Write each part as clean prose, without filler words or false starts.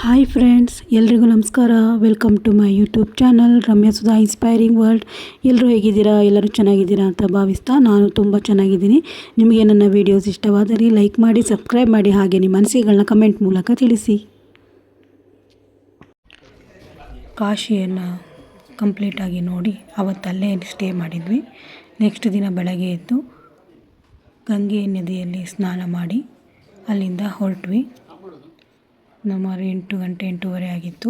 Hi friends, ಎಲ್ರಿಗೂ ನಮಸ್ಕಾರ. Welcome to my YouTube channel Ramya Sudha inspiring world. ಎಲ್ಲರೂ ಹೇಗಿದ್ದೀರಾ? ಎಲ್ಲರೂ ಚೆನ್ನಾಗಿದ್ದೀರಾ ಅಂತ ಭಾವಿಸ್ತಾ ನಾನು ತುಂಬ ಚೆನ್ನಾಗಿದ್ದೀನಿ. ನಿಮಗೆ ನನ್ನ ವೀಡಿಯೋಸ್ ಇಷ್ಟವಾದರೆ ಲೈಕ್ ಮಾಡಿ, ಸಬ್ಸ್ಕ್ರೈಬ್ ಮಾಡಿ, ಹಾಗೆ ನಿಮ್ಮ ಅನಿಸಿಕೆಗಳನ್ನ ಕಮೆಂಟ್ ಮೂಲಕ ತಿಳಿಸಿ. ಕಾಶಿಯನ್ನು ಕಂಪ್ಲೀಟಾಗಿ ನೋಡಿ ಅವತ್ತಲ್ಲೇ ಸ್ಟೇ ಮಾಡಿದ್ವಿ. ನೆಕ್ಸ್ಟ್ ದಿನ ಬೆಳಗ್ಗೆ ಎದ್ದು ಗಂಗೆ ನದಿಯಲ್ಲಿ ಸ್ನಾನ ಮಾಡಿ ಅಲ್ಲಿಂದ ಹೊರಟ್ವಿ. ಸುಮಾರು 8 ಗಂಟೆ 8:30 ಆಗಿತ್ತು.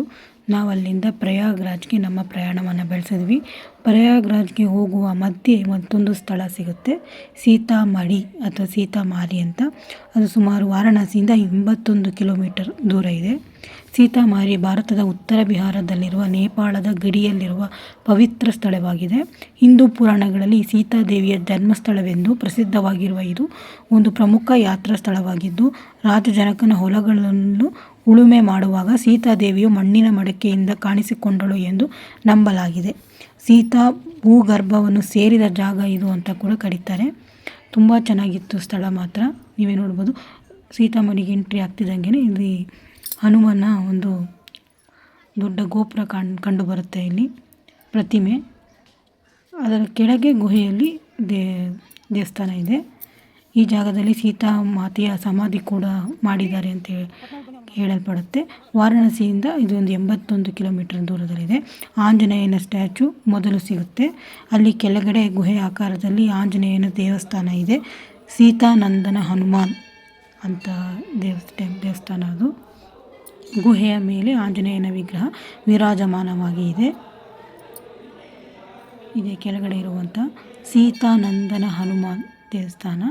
ನಾವು ಅಲ್ಲಿಂದ ಪ್ರಯಾಗ್ರಾಜ್ಗೆ ನಮ್ಮ ಪ್ರಯಾಣವನ್ನು ಬೆಳೆಸಿದ್ವಿ. ಪ್ರಯಾಗ್ರಾಜ್ಗೆ ಹೋಗುವ ಮಧ್ಯೆ ಮತ್ತೊಂದು ಸ್ಥಳ ಸಿಗುತ್ತೆ, ಸೀತಾಮಡಿ ಅಥವಾ ಸೀತಾಮಾರಿ ಅಂತ. ಅದು ಸುಮಾರು ವಾರಣಾಸಿಯಿಂದ 81 ಕಿಲೋಮೀಟರ್ ದೂರ ಇದೆ. ಸೀತಾಮಾರಿ ಭಾರತದ ಉತ್ತರ ಬಿಹಾರದಲ್ಲಿರುವ ನೇಪಾಳದ ಗಡಿಯಲ್ಲಿರುವ ಪವಿತ್ರ ಸ್ಥಳವಾಗಿದೆ. ಹಿಂದೂ ಪುರಾಣಗಳಲ್ಲಿ ಸೀತಾದೇವಿಯ ಜನ್ಮಸ್ಥಳವೆಂದು ಪ್ರಸಿದ್ಧವಾಗಿರುವ ಇದು ಒಂದು ಪ್ರಮುಖ ಯಾತ್ರಾ ಸ್ಥಳವಾಗಿದ್ದು, ರಾಜ ಜನಕನ ಹೊಲಗಳನ್ನು ಉಳುಮೆ ಮಾಡುವಾಗ ಸೀತಾದೇವಿಯು ಮಣ್ಣಿನ ಮಡಕೆಯಿಂದ ಕಾಣಿಸಿಕೊಂಡಳು ಎಂದು ನಂಬಲಾಗಿದೆ. ಸೀತಾ ಭೂಗರ್ಭವನ್ನು ಸೇರಿದ ಜಾಗ ಇದು ಅಂತ ಕೂಡ ಕರೀತಾರೆ. ತುಂಬ ಚೆನ್ನಾಗಿತ್ತು ಸ್ಥಳ ಮಾತ್ರ. ನೀವೇ ನೋಡ್ಬೋದು, ಸೀತಾಮಡಿಗೆ ಎಂಟ್ರಿ ಆಗ್ತಿದ್ದಂಗೆ ಇಲ್ಲಿ ಹನುಮನ ಒಂದು ದೊಡ್ಡ ಗೋಪುರ ಕಂಡು ಬರುತ್ತೆ. ಇಲ್ಲಿ ಪ್ರತಿಮೆ, ಅದರ ಕೆಳಗೆ ಗುಹೆಯಲ್ಲಿ ದೇವಸ್ಥಾನ ಇದೆ. ಈ ಜಾಗದಲ್ಲಿ ಸೀತಾ ಮಾತೆಯ ಸಮಾಧಿ ಕೂಡ ಮಾಡಿದ್ದಾರೆ ಅಂತ ಹೇಳಲ್ಪಡುತ್ತೆ. ವಾರಣಾಸಿಯಿಂದ ಇದೊಂದು 81 ಕಿಲೋಮೀಟರ್ ದೂರದಲ್ಲಿದೆ. ಆಂಜನೇಯನ ಸ್ಟ್ಯಾಚು ಮೊದಲು ಸಿಗುತ್ತೆ. ಅಲ್ಲಿ ಕೆಳಗಡೆ ಗುಹೆ ಆಕಾರದಲ್ಲಿ ಆಂಜನೇಯನ ದೇವಸ್ಥಾನ ಇದೆ. ಸೀತಾನಂದನ ಹನುಮಾನ್ ಅಂತ ದೇವಸ್ಥಾನ ಅದು. ಗುಹೆಯ ಮೇಲೆ ಆಂಜನೇಯನ ವಿಗ್ರಹ ವಿರಾಜಮಾನವಾಗಿ ಇದೆ. ಇದೇ ಕೆಳಗಡೆ ಇರುವಂಥ ಸೀತಾನಂದನ ಹನುಮಾನ್ ದೇವಸ್ಥಾನ.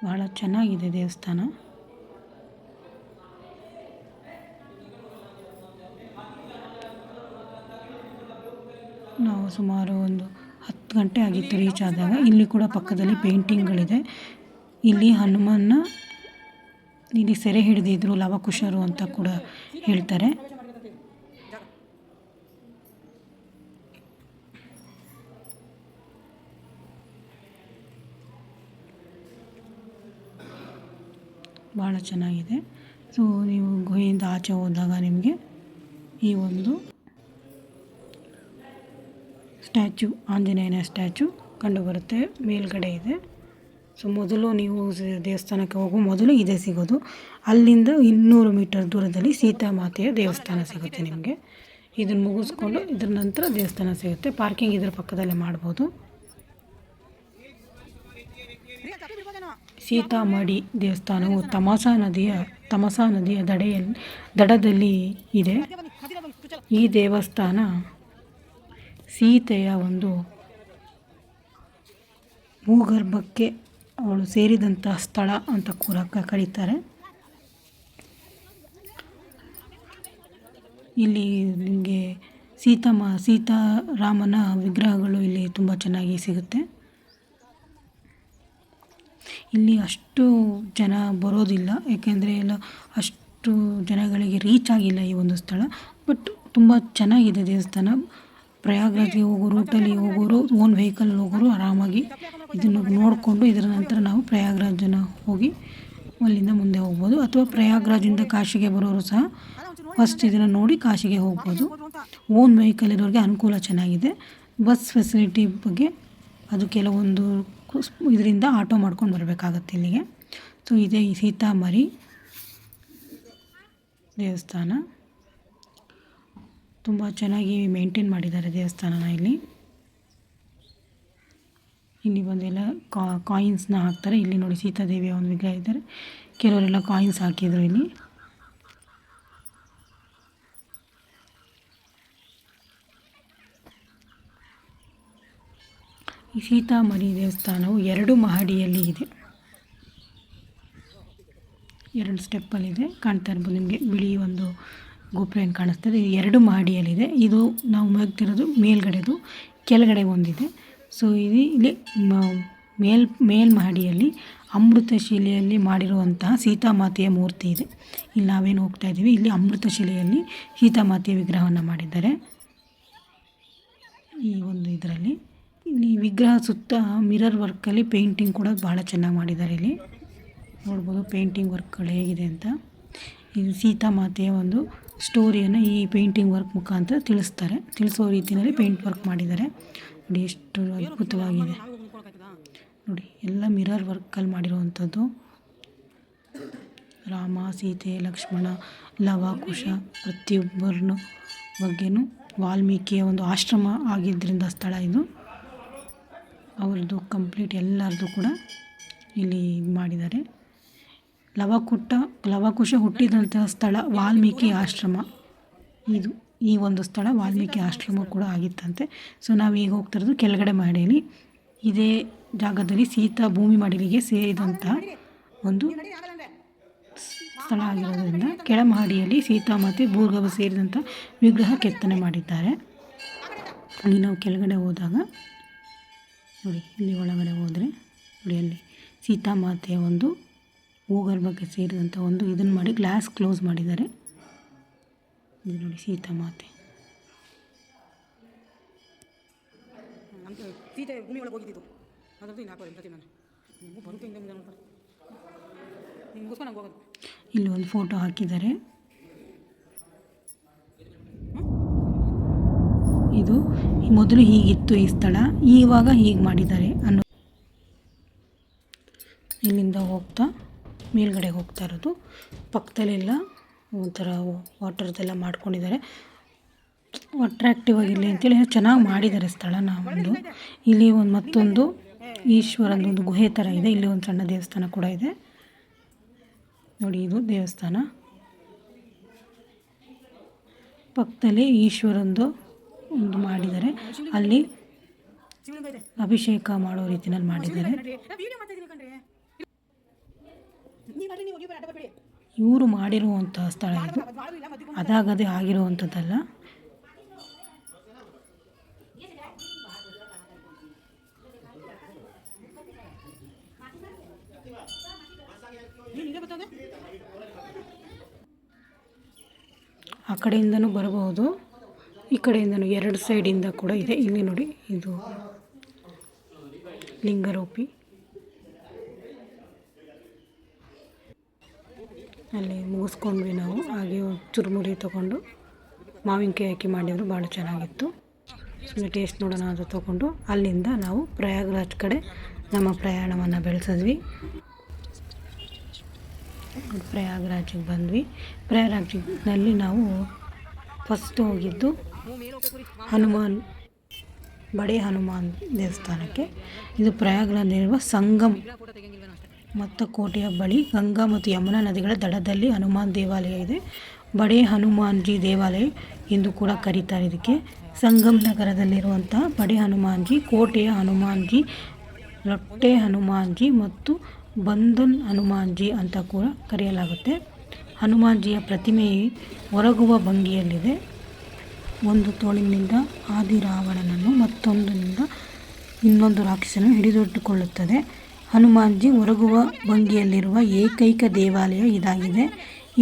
ಬಹಳ ಚೆನ್ನಾಗಿದೆ ದೇವಸ್ಥಾನ. ನಾವು ಸುಮಾರು ಒಂದು 10 ಗಂಟೆ ಆಗಿತ್ತು ರೀಚ್ ಆದಾಗ. ಇಲ್ಲಿ ಕೂಡ ಪಕ್ಕದಲ್ಲಿ ಪೇಂಟಿಂಗ್ಗಳಿದೆ. ಇಲ್ಲಿ ಹನುಮನ್ನ ಇಲ್ಲಿ ಸೆರೆ ಹಿಡಿದಿದ್ರು ಲವಕುಶರು ಅಂತ ಕೂಡ ಹೇಳ್ತಾರೆ. ಭಾಳ ಚೆನ್ನಾಗಿದೆ. ಸೊ ನೀವು ಗುಹೆಯಿಂದ ಆಚೆ ಹೋದಾಗ ನಿಮಗೆ ಈ ಒಂದು ಸ್ಟ್ಯಾಚು, ಆಂಜನೇಯನ ಸ್ಟ್ಯಾಚು ಕಂಡುಬರುತ್ತೆ. ಮೇಲ್ಗಡೆ ಇದೆ. ಸೊ ಮೊದಲು ನೀವು ದೇವಸ್ಥಾನಕ್ಕೆ ಹೋಗುವ ಮೊದಲು ಇದೇ ಸಿಗೋದು. ಅಲ್ಲಿಂದ 200 ಮೀಟರ್ ದೂರದಲ್ಲಿ ಸೀತಾಮಾತೆಯ ದೇವಸ್ಥಾನ ಸಿಗುತ್ತೆ ನಿಮಗೆ. ಇದನ್ನು ಮುಗಿಸ್ಕೊಂಡು ಇದರ ನಂತರ ದೇವಸ್ಥಾನ ಸಿಗುತ್ತೆ. ಪಾರ್ಕಿಂಗ್ ಇದರ ಪಕ್ಕದಲ್ಲೇ ಮಾಡ್ಬೋದು. ಸೀತಾಮಡಿ ದೇವಸ್ಥಾನವು ತಮಸಾ ನದಿಯ ದಡದಲ್ಲಿ ಇದೆ. ಈ ದೇವಸ್ಥಾನ ಸೀತೆಯ ಒಂದು ಭೂಗರ್ಭಕ್ಕೆ ಅವಳು ಸೇರಿದಂತಹ ಸ್ಥಳ ಅಂತ ಕೂಡ ಕರೀತಾರೆ. ಇಲ್ಲಿ ನಿಮಗೆ ಸೀತಾರಾಮನ ವಿಗ್ರಹಗಳು ಇಲ್ಲಿ ತುಂಬ ಚೆನ್ನಾಗಿ ಸಿಗುತ್ತೆ. ಇಲ್ಲಿ ಅಷ್ಟು ಜನ ಬರೋದಿಲ್ಲ, ಏಕೆಂದರೆ ಎಲ್ಲ ಅಷ್ಟು ಜನಗಳಿಗೆ ರೀಚ್ ಆಗಿಲ್ಲ ಈ ಒಂದು ಸ್ಥಳ. ಬಟ್ ತುಂಬ ಚೆನ್ನಾಗಿದೆ ದೇವಸ್ಥಾನ. ಪ್ರಯಾಗ್ರಾಜ್ಗೆ ಹೋಗೋ ರೂಟಲ್ಲಿ ಹೋಗೋರು, ಓನ್ ವೆಹಿಕಲ್ ಹೋಗೋರು ಆರಾಮಾಗಿ ಇದನ್ನು ನೋಡಿಕೊಂಡು ಇದರ ನಂತರ ನಾವು ಪ್ರಯಾಗ್ರಾಜನ್ನು ಹೋಗಿ ಅಲ್ಲಿಂದ ಮುಂದೆ ಹೋಗ್ಬೋದು. ಅಥವಾ ಪ್ರಯಾಗ್ರಾಜಿಂದ ಕಾಶಿಗೆ ಬರೋರು ಸಹ ಫಸ್ಟ್ ಇದನ್ನು ನೋಡಿ ಕಾಶಿಗೆ ಹೋಗ್ಬೋದು. ಓನ್ ವೆಹಿಕಲ್ ಇರೋರಿಗೆ ಅನುಕೂಲ ಚೆನ್ನಾಗಿದೆ. ಬಸ್ ಫೆಸಿಲಿಟಿ ಬಗ್ಗೆ ಅದು ಕೆಲವೊಂದು ಇದರಿಂದ ಆಟೋ ಮಾಡ್ಕೊಂಡು ಬರಬೇಕಾಗತ್ತೆ ಇಲ್ಲಿಗೆ. ಸೊ ಇದೇ ಈ ಸೀತಾಮರಿ ದೇವಸ್ಥಾನ. ತುಂಬ ಚೆನ್ನಾಗಿ ಮೇಂಟೈನ್ ಮಾಡಿದ್ದಾರೆ ದೇವಸ್ಥಾನನ. ಇಲ್ಲಿ ಬಂದೆಲ್ಲ ಕಾಯಿನ್ಸ್ನ ಹಾಕ್ತಾರೆ. ಇಲ್ಲಿ ನೋಡಿ ಸೀತಾದೇವಿಯ ಒಂದು ವಿಗ್ರಹ ಇದ್ದಾರೆ. ಕೆಲವರೆಲ್ಲ ಕಾಯಿನ್ಸ್ ಹಾಕಿದ್ರು ಇಲ್ಲಿ. ಈ ಸೀತಾಮಡಿ ದೇವಸ್ಥಾನವು 2 ಮಹಡಿಯಲ್ಲಿ ಇದೆ. 2 ಸ್ಟೆಪ್ಪಲ್ಲಿದೆ. ಕಾಣ್ತಾ ಇರ್ಬೋದು ನಿಮಗೆ, ಬಿಳಿ ಒಂದು ಗೋಪುರ ಏನು ಕಾಣಿಸ್ತದೆ. ಇದು 2 ಮಹಡಿಯಲ್ಲಿದೆ. ಇದು ನಾವು ಮಗ್ತಿರೋದು ಮೇಲ್ಗಡೆದು, ಕೆಳಗಡೆ ಒಂದಿದೆ. ಸೊ ಇಲ್ಲಿ ಮೇಲ್ಮಹಡಿಯಲ್ಲಿ ಅಮೃತಶಿಲೆಯಲ್ಲಿ ಮಾಡಿರುವಂತಹ ಸೀತಾಮಾತೆಯ ಮೂರ್ತಿ ಇದೆ. ಇಲ್ಲಿ ನಾವೇನು ಹೋಗ್ತಾ ಇದ್ದೀವಿ, ಇಲ್ಲಿ ಅಮೃತಶಿಲೆಯಲ್ಲಿ ಸೀತಾಮಾತೆಯ ವಿಗ್ರಹವನ್ನು ಮಾಡಿದ್ದಾರೆ. ಈ ಒಂದು ಇದರಲ್ಲಿ ಇಲ್ಲಿ ವಿಗ್ರಹ ಸುತ್ತ ಮಿರರ್ ವರ್ಕಲ್ಲಿ ಪೇಂಟಿಂಗ್ ಕೂಡ ಭಾಳ ಚೆನ್ನಾಗಿ ಮಾಡಿದ್ದಾರೆ. ಇಲ್ಲಿ ನೋಡ್ಬೋದು ಪೇಂಟಿಂಗ್ ವರ್ಕ್ಗಳು ಹೇಗಿದೆ ಅಂತ. ಇದು ಸೀತಾಮಾತೆಯ ಒಂದು ಸ್ಟೋರಿಯನ್ನು ಈ ಪೇಂಟಿಂಗ್ ವರ್ಕ್ ಮುಖಾಂತರ ತಿಳಿಸೋ ರೀತಿಯಲ್ಲಿ ಪೇಂಟ್ ವರ್ಕ್ ಮಾಡಿದ್ದಾರೆ. ನೋಡಿ ಎಷ್ಟು ಅದ್ಭುತವಾಗಿದೆ ನೋಡಿ. ಎಲ್ಲ ಮಿರರ್ ವರ್ಕಲ್ಲಿ ಮಾಡಿರುವಂಥದ್ದು. ರಾಮ, ಸೀತೆ, ಲಕ್ಷ್ಮಣ, ಲವ, ಕುಶ ಪ್ರತಿಯೊಬ್ಬರನ್ನು ಬಗ್ಗೆನೂ ವಾಲ್ಮೀಕಿಯ ಒಂದು ಆಶ್ರಮ ಆಗಿದ್ದರಿಂದ ಸ್ಥಳ ಇದು. ಅವ್ರದ್ದು ಕಂಪ್ಲೀಟ್ ಎಲ್ಲರದ್ದು ಕೂಡ ಇಲ್ಲಿ ಇದು ಮಾಡಿದ್ದಾರೆ. ಲವಕುಶ ಹುಟ್ಟಿದಂತಹ ಸ್ಥಳ ವಾಲ್ಮೀಕಿ ಆಶ್ರಮ. ಈ ಒಂದು ಸ್ಥಳ ವಾಲ್ಮೀಕಿ ಆಶ್ರಮ ಕೂಡ ಆಗಿತ್ತಂತೆ. ಸೊ ನಾವು ಈಗ ಹೋಗ್ತಿರೋದು ಕೆಳಗಡೆ ಮಹಡಿಯಲ್ಲಿ. ಇದೇ ಜಾಗದಲ್ಲಿ ಸೀತಾ ಭೂಮಿ ಮಡಿಲಿಗೆ ಸೇರಿದಂತಹ ಒಂದು ಸ್ಥಳ ಆಗಿರೋದ್ರಿಂದ ಕೆಳಮಹಡಿಯಲ್ಲಿ ಸೀತಾಮಾತೆ ಭೂರ್ಗವ ಸೇರಿದಂಥ ವಿಗ್ರಹ ಕೆತ್ತನೆ ಮಾಡಿದ್ದಾರೆ. ಅಲ್ಲಿ ನಾವು ಕೆಳಗಡೆ ಹೋದಾಗ ನೋಡಿ, ಇಲ್ಲಿ ಒಳಗಡೆ ಹೋದರೆ ನೋಡಿ, ಅಲ್ಲಿ ಸೀತಾಮಾತೆಯ ಒಂದು ಭೂಗರ್ಭಕ್ಕೆ ಸೇರಿದಂಥ ಒಂದು ಇದನ್ನು ಮಾಡಿ ಗ್ಲಾಸ್ ಕ್ಲೋಸ್ ಮಾಡಿದ್ದಾರೆ. ಇದು ನೋಡಿ ಸೀತಾಮಾತೆ. ಸೀತೆ ಭೂಮಿ ಒಳಗೆ ಹೋಗಿದ್ದು ಇಲ್ಲಿ ಒಂದು ಫೋಟೋ ಹಾಕಿದ್ದಾರೆ. ಇದು ಮೊದಲು ಹೀಗಿತ್ತು ಈ ಸ್ಥಳ, ಇವಾಗ ಹೀಗೆ ಮಾಡಿದ್ದಾರೆ ಅನ್ನೋ. ಇಲ್ಲಿಂದ ಹೋಗ್ತಾ ಮೇಲ್ಗಡೆ ಹೋಗ್ತಾ ಇರೋದು. ಪಕ್ಕದಲ್ಲೆಲ್ಲ ಒಂಥರ ವಾಟರ್ದೆಲ್ಲ ಮಾಡ್ಕೊಂಡಿದ್ದಾರೆ. ಅಟ್ರಾಕ್ಟಿವ್ ಆಗಿರಲಿ ಅಂತೇಳಿ ಚೆನ್ನಾಗಿ ಮಾಡಿದ್ದಾರೆ ಸ್ಥಳನ. ಇಲ್ಲಿ ಮತ್ತೊಂದು ಈಶ್ವರನ ಒಂದು ಗುಹೆ ಥರ ಇದೆ. ಇಲ್ಲಿ ಒಂದು ಸಣ್ಣ ದೇವಸ್ಥಾನ ಕೂಡ ಇದೆ ನೋಡಿ. ಇದು ದೇವಸ್ಥಾನ. ಪಕ್ಕದಲ್ಲಿ ಈಶ್ವರಂದು ಒಂದು ಮಾಡಿದ್ದಾರೆ. ಅಲ್ಲಿ ಅಭಿಷೇಕ ಮಾಡೋ ರೀತಿಯಲ್ಲಿ ಮಾಡಿದ್ದಾರೆ. ಇವರು ಮಾಡಿರುವಂಥ ಸ್ಥಳ ಇದು, ಅದಾಗದೇ ಆಗಿರುವಂಥದ್ದಲ್ಲ. ಆ ಕಡೆಯಿಂದನೂ ಬರಬಹುದು, ಈ ಕಡೆಯಿಂದನೂ ಎರಡು ಸೈಡಿಂದ ಕೂಡ ಇದೆ. ಇಲ್ಲಿ ನೋಡಿ, ಇದು ಲಿಂಗರೂಪಿ. ಅಲ್ಲಿ ಮುಗಿಸ್ಕೊಂಡ್ವಿ ನಾವು. ಹಾಗೆ ಚುರುಮುರಿ ತೊಗೊಂಡು ಮಾವಿನಕಾಯಿ ಹಾಕಿ ಮಾಡಿದ್ರು, ಭಾಳ ಚೆನ್ನಾಗಿತ್ತು. ಸುಮ್ಮನೆ ಟೇಸ್ಟ್ ನೋಡೋಣ ಅಂತ ತೊಗೊಂಡು ಅಲ್ಲಿಂದ ನಾವು ಪ್ರಯಾಗ್ರಾಜ್ ಕಡೆ ನಮ್ಮ ಪ್ರಯಾಣವನ್ನು ಬೆಳೆಸಿದ್ವಿ. ಪ್ರಯಾಗ್ರಾಜಿಗೆ ಬಂದ್ವಿ. ಪ್ರಯಾಗ್ರಾಜ್ನಲ್ಲಿ ನಾವು ಫಸ್ಟ್ ಹೋಗಿದ್ದು ಬಡೆ ಹನುಮಾನ್ ದೇವಸ್ಥಾನಕ್ಕೆ. ಇದು ಪ್ರಯಾಗ್ರಾಜ್ನಲ್ಲಿರುವ ಸಂಗಮ್ ಮತ್ತು ಕೋಟೆಯ ಬಳಿ ಗಂಗಾ ಮತ್ತು ಯಮುನಾ ನದಿಗಳ ದಡದಲ್ಲಿ ಹನುಮಾನ್ ದೇವಾಲಯ ಇದೆ. ಬಡೆ ಹನುಮಾನ್ಜಿ ದೇವಾಲಯ ಎಂದು ಕೂಡ ಕರೀತಾರೆ ಇದಕ್ಕೆ. ಸಂಗಮ್ ನಗರದಲ್ಲಿರುವಂಥ ಬಡೆ ಹನುಮಾನ್ಜಿ, ಕೋಟೆಯ ಹನುಮಾನ್ಜಿ, ಲೊಟ್ಟೆ ಹನುಮಾನ್ಜಿ ಮತ್ತು ಬಂಧನ್ ಹನುಮಾನ್ಜಿ ಅಂತ ಕೂಡ ಕರೆಯಲಾಗುತ್ತೆ. ಹನುಮಾನ್ಜಿಯ ಪ್ರತಿಮೆ ಹೊರಗುವ ಭಂಗಿಯಲ್ಲಿದೆ. ಒಂದು ತೋಳಿನಿಂದ ಆದಿರಾವಣನನ್ನು ಮತ್ತೊಂದರಿಂದ ಇನ್ನೊಂದು ರಾಕ್ಷಸನನ್ನು ಹಿಡಿದಿಟ್ಟುಕೊಳ್ಳುತ್ತದೆ. ಹನುಮಾನ್ಜಿ ಹೊರಗುವ ಭಂಗಿಯಲ್ಲಿರುವ ಏಕೈಕ ದೇವಾಲಯ ಇದಾಗಿದೆ.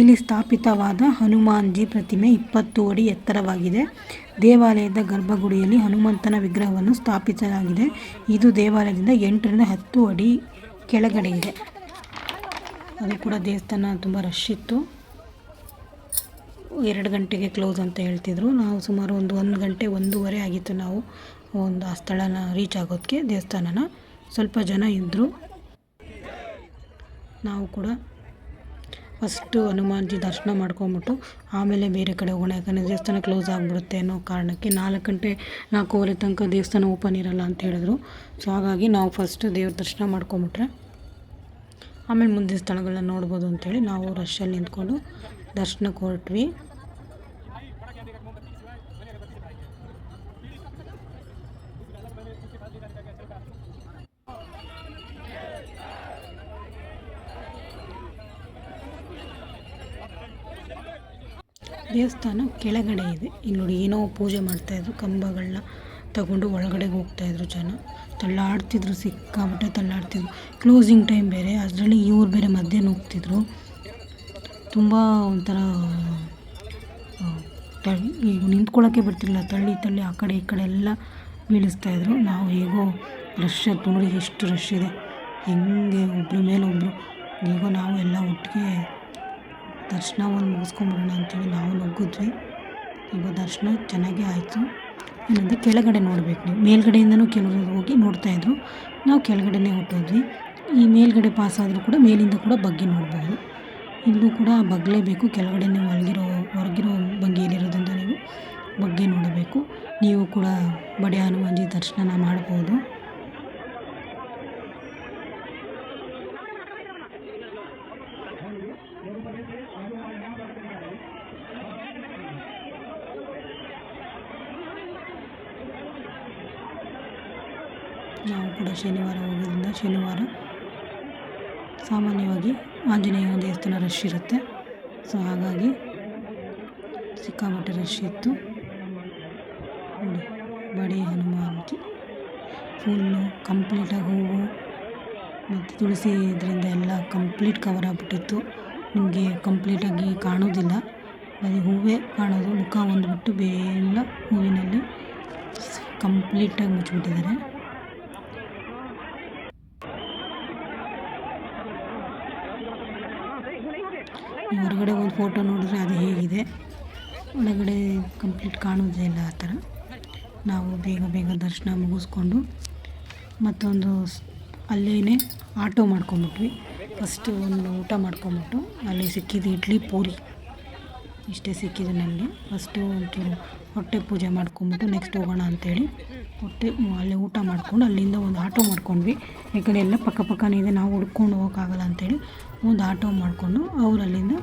ಇಲ್ಲಿ ಸ್ಥಾಪಿತವಾದ ಹನುಮಾನ್ಜಿ ಪ್ರತಿಮೆ 20 ಅಡಿ ಎತ್ತರವಾಗಿದೆ. ದೇವಾಲಯದ ಗರ್ಭಗುಡಿಯಲ್ಲಿ ಹನುಮಂತನ ವಿಗ್ರಹವನ್ನು ಸ್ಥಾಪಿಸಲಾಗಿದೆ. ಇದು ದೇವಾಲಯದಿಂದ 8 ರಿಂದ 10 ಅಡಿ ಕೆಳಗಡೆ ಇದೆ. ಅದು ಕೂಡ ದೇವಸ್ಥಾನ ತುಂಬ ರಶ್ ಇತ್ತು. 2 ಗಂಟೆಗೆ ಕ್ಲೋಸ್ ಅಂತ ಹೇಳ್ತಿದ್ರು. ನಾವು ಸುಮಾರು 1 ಗಂಟೆ 1:30 ಆಗಿತ್ತು ನಾವು ಆ ಸ್ಥಳನ ರೀಚ್ ಆಗೋದಕ್ಕೆ. ದೇವಸ್ಥಾನನ ಸ್ವಲ್ಪ ಜನ ಇದ್ದರು. ನಾವು ಕೂಡ ಫಸ್ಟು ಹನುಮಾನ್ಜಿ ದರ್ಶನ ಮಾಡ್ಕೊಂಬಿಟ್ಟು ಆಮೇಲೆ ಬೇರೆ ಕಡೆ ಹೋಗೋಣ, ಯಾಕಂದರೆ ದೇವಸ್ಥಾನ ಕ್ಲೋಸ್ ಆಗಿಬಿಡುತ್ತೆ ಅನ್ನೋ ಕಾರಣಕ್ಕೆ. 4 ಗಂಟೆ 4:15 ತನಕ ದೇವಸ್ಥಾನ ಓಪನ್ ಇರಲ್ಲ ಅಂತ ಹೇಳಿದ್ರು. ಸೊ ಹಾಗಾಗಿ ನಾವು ಫಸ್ಟ್ ದೇವ್ರ ದರ್ಶನ ಮಾಡ್ಕೊಂಬಿಟ್ರೆ ಆಮೇಲೆ ಮುಂದಿನ ಸ್ಥಳಗಳನ್ನ ನೋಡ್ಬೋದು ಅಂಥೇಳಿ ನಾವು ರಶಲ್ಲಿ ನಿಂತ್ಕೊಂಡು ದರ್ಶನಕ್ಕೆ ಹೊರಟ್ವಿ. ದೇವಸ್ಥಾನ ಕೆಳಗಡೆ ಇದೆ. ಇಲ್ಲಿ ನೋಡಿ, ಏನೋ ಪೂಜೆ ಮಾಡ್ತಾಯಿದ್ರು. ಕಂಬಗಳನ್ನ ತಗೊಂಡು ಒಳಗಡೆಗೆ ಹೋಗ್ತಾಯಿದ್ರು ಜನ. ತಳ್ಳಾಡ್ತಿದ್ರು, ಸಿಕ್ಕಾಬಿಟ್ಟೆ ತಳ್ಳಾಡ್ತಿದ್ರು. ಕ್ಲೋಸಿಂಗ್ ಟೈಮ್ ಬೇರೆ, ಅದರಲ್ಲಿ ಇವ್ರು ಬೇರೆ ಮಧ್ಯೆ ಹೋಗ್ತಿದ್ರು. ತುಂಬ ಒಂಥರ ಈಗ ನಿಂತ್ಕೊಳ್ಳೋಕ್ಕೆ ಬರ್ತಿರಲಿಲ್ಲ. ತಳ್ಳಿ ಆ ಕಡೆ ಈ ಕಡೆ ಎಲ್ಲ ಬೀಳಿಸ್ತಾಯಿದ್ರು. ನಾವು ಹೇಗೋ ರಶ್ ನೋಡಿ, ಎಷ್ಟು ರಶ್ ಇದೆ, ಹೆಂಗೆ ಒಬ್ಬರ ಮೇಲೆ ಒಬ್ಬರು ಈಗ ನಾವು ಎಲ್ಲ ಒಟ್ಟಿಗೆ ದರ್ಶನ ಒಂದು ಮುಗಿಸ್ಕೊಂಬಿಡೋಣ ಅಂತೇಳಿ ನಾವು ನುಗ್ಗಿದ್ವಿ. ಈಗ ದರ್ಶನ ಚೆನ್ನಾಗೇ ಆಯಿತು. ಏನಂದರೆ ಕೆಳಗಡೆ ನೋಡಬೇಕು ನೀವು, ಮೇಲ್ಗಡೆಯಿಂದನೂ ಕೆಲವರು ಹೋಗಿ ನೋಡ್ತಾಯಿದ್ರು, ನಾವು ಕೆಳಗಡೆನೇ ಹೊಟ್ಟೋದ್ವಿ. ಈ ಮೇಲ್ಗಡೆ ಪಾಸ್ ಆದರೂ ಕೂಡ ಮೇಲಿಂದ ಕೂಡ ಬಗ್ಗಿ ನೋಡ್ಬೋದು. ಇಲ್ಲೂ ಕೂಡ ಬಗ್ಗಲೇಬೇಕು, ಕೆಳಗಡೆ ನೀವು ಹೊರಗಿರೋ ಭಂಗಿಯಲ್ಲಿರೋದ್ರಿಂದ ನೀವು ಬಗ್ಗಿ ನೋಡಬೇಕು. ನೀವು ಕೂಡ ಬಡೆ ಹನುಮಾನ್ಜಿ ದರ್ಶನ ಮಾಡ್ಬೋದು. ನಾವು ಕೂಡ ಶನಿವಾರ ಹೋಗೋದ್ರಿಂದ ಶನಿವಾರ ಸಾಮಾನ್ಯವಾಗಿ ಆಂಜನೇಯ ದೇವಸ್ಥಾನ ರಶ್ ಇರುತ್ತೆ. ಸೊ ಹಾಗಾಗಿ ಸಿಕ್ಕಾಪಟ್ಟೆ ರಶ್ ಇತ್ತು ನೋಡಿ. ಬಡೆ ಹನುಮಾನ್ಜಿ ಫುಲ್ಲು ಕಂಪ್ಲೀಟಾಗಿ ಹೂವು ಮತ್ತು ತುಳಸಿ ಇದರಿಂದ ಎಲ್ಲ ಕಂಪ್ಲೀಟ್ ಕವರ್ ಆಗಿಬಿಟ್ಟಿತ್ತು. ನಿಮಗೆ ಕಂಪ್ಲೀಟಾಗಿ ಕಾಣೋದಿಲ್ಲ, ಬರೀ ಹೂವೇ ಕಾಣೋದು. ಮುಖ ಒಂದು ಬಿಟ್ಟು ಎಲ್ಲ ಹೂವಿನಲ್ಲಿ ಕಂಪ್ಲೀಟಾಗಿ ಮುಚ್ಚಿಬಿಟ್ಟಿದ್ದಾರೆ. ಹೊರಗಡೆ ಒಂದು ಫೋಟೋ ನೋಡಿದ್ರೆ ಅದು ಹೇಗಿದೆ, ಒಳಗಡೆ ಕಂಪ್ಲೀಟ್ ಕಾಣೋದೇ ಇಲ್ಲ ಆ ಥರ. ನಾವು ಬೇಗ ದರ್ಶನ ಮುಗಿಸ್ಕೊಂಡು ಮತ್ತೊಂದು ಅಲ್ಲೇ ಆಟೋ ಮಾಡ್ಕೊಂಬಿಟ್ವಿ. ಫಸ್ಟು ಒಂದು ಊಟ ಮಾಡ್ಕೊಂಬಿಟ್ಟು ಅಲ್ಲಿ ಸಿಕ್ಕಿದ್ದು ಇಡ್ಲಿ ಪೂರಿ ಇಷ್ಟೇ ಸಿಕ್ಕಿದ್ದು ನನಗೆ. ಫಸ್ಟು ಒಂಚೂರು ಹೊಟ್ಟೆ ಪೂಜೆ ಮಾಡ್ಕೊಂಬಿಟ್ಟು ನೆಕ್ಸ್ಟ್ ಹೋಗೋಣ ಅಂಥೇಳಿ ಅಲ್ಲೇ ಊಟ ಮಾಡ್ಕೊಂಡು ಅಲ್ಲಿಂದ ಒಂದು ಆಟೋ ಮಾಡ್ಕೊಂಡ್ವಿ. ಈ ಕಡೆ ಎಲ್ಲ ಪಕ್ಕನೇ ಇದೆ, ನಾವು ಹುಡ್ಕೊಂಡು ಹೋಗೋಕ್ಕಾಗಲ್ಲ ಅಂಥೇಳಿ ಒಂದು ಆಟೋ ಮಾಡಿಕೊಂಡು ಅವ್ರು ಅಲ್ಲಿಂದ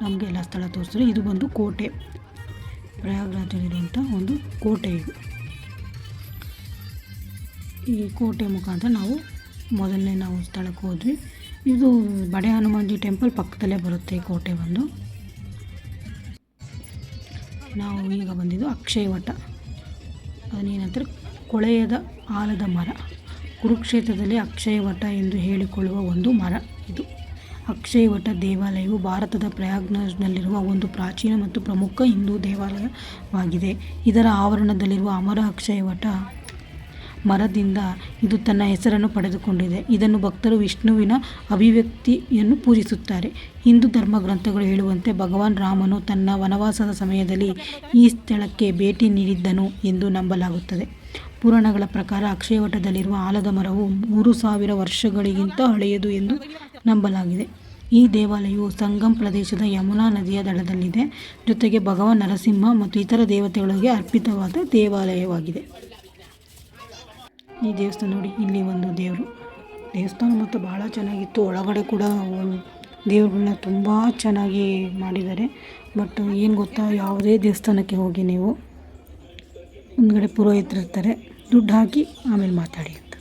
ನಮಗೆ ಎಲ್ಲ ಸ್ಥಳ ತೋರಿಸಿದ್ರು. ಇದು ಬಂದು ಕೋಟೆ, ಪ್ರಯಾಗ್ರಾಜಲ್ಲಿರುವಂಥ ಒಂದು ಕೋಟೆ ಇದು. ಈ ಕೋಟೆ ಮುಖಾಂತರ ಮೊದಲನೇ ನಾವು ಸ್ಥಳಕ್ಕೆ ಹೋದ್ವಿ. ಇದು ಬಡೆ ಹನುಮಾನ್ಜಿ ಟೆಂಪಲ್ ಪಕ್ಕದಲ್ಲೇ ಬರುತ್ತೆ ಈ ಕೋಟೆ ಬಂದು. ನಾವು ಈಗ ಬಂದಿದ್ದು ಅಕ್ಷಯವಟ, ಅದನ್ನೇನಂತಾರೆ ಕೊಳೆಯದ ಆಲದ ಮರ. ಕುರುಕ್ಷೇತ್ರದಲ್ಲಿ ಅಕ್ಷಯವಟ ಎಂದು ಹೇಳಿಕೊಳ್ಳುವ ಒಂದು ಮರ ಇದು. ಅಕ್ಷಯವಟ ದೇವಾಲಯವು ಭಾರತದ ಪ್ರಯಾಗ್ರಾಜ್ನಲ್ಲಿರುವ ಒಂದು ಪ್ರಾಚೀನ ಮತ್ತು ಪ್ರಮುಖ ಹಿಂದೂ ದೇವಾಲಯವಾಗಿದೆ. ಇದರ ಆವರಣದಲ್ಲಿರುವ ಅಮರ ಅಕ್ಷಯವಟ ಮರದಿಂದ ಇದು ತನ್ನ ಹೆಸರನ್ನು ಪಡೆದುಕೊಂಡಿದೆ. ಇದನ್ನು ಭಕ್ತರು ವಿಷ್ಣುವಿನ ಅಭಿವ್ಯಕ್ತಿಯನ್ನು ಪೂಜಿಸುತ್ತಾರೆ. ಹಿಂದೂ ಧರ್ಮ ಗ್ರಂಥಗಳು ಹೇಳುವಂತೆ ಭಗವಾನ್ ರಾಮನು ತನ್ನ ವನವಾಸದ ಸಮಯದಲ್ಲಿ ಈ ಸ್ಥಳಕ್ಕೆ ಭೇಟಿ ನೀಡಿದ್ದನು ಎಂದು ನಂಬಲಾಗುತ್ತದೆ. ಪುರಾಣಗಳ ಪ್ರಕಾರ ಅಕ್ಷಯವಟದಲ್ಲಿರುವ ಆಲದ ಮರವು 3000 ವರ್ಷಗಳಿಗಿಂತ ಹಳೆಯದು ಎಂದು ನಂಬಲಾಗಿದೆ. ಈ ದೇವಾಲಯವು ಸಂಗಮ್ ಪ್ರದೇಶದ ಯಮುನಾ ನದಿಯ ದಡದಲ್ಲಿದೆ. ಜೊತೆಗೆ ಭಗವಾನ್ ನರಸಿಂಹ ಮತ್ತು ಇತರ ದೇವತೆಗಳಿಗೆ ಅರ್ಪಿತವಾದ ದೇವಾಲಯವಾಗಿದೆ. ಈ ದೇವಸ್ಥಾನ ನೋಡಿ, ಇಲ್ಲಿ ಒಂದು ದೇವಸ್ಥಾನ ಮತ್ತು ಭಾಳ ಚೆನ್ನಾಗಿತ್ತು. ಒಳಗಡೆ ಕೂಡ ದೇವ್ರುಗಳನ್ನ ತುಂಬ ಚೆನ್ನಾಗಿ ಮಾಡಿದ್ದಾರೆ. ಬಟ್ ಏನು ಗೊತ್ತಾ, ಯಾವುದೇ ದೇವಸ್ಥಾನಕ್ಕೆ ಹೋಗಿ ನೀವು ಮುಂದ್ಗಡೆ ಪುರೋಹಿತರು ಇರ್ತಾರೆ, ದುಡ್ಡು ಹಾಕಿ ಆಮೇಲೆ ಮಾತಾಡಿ ಅಂತ.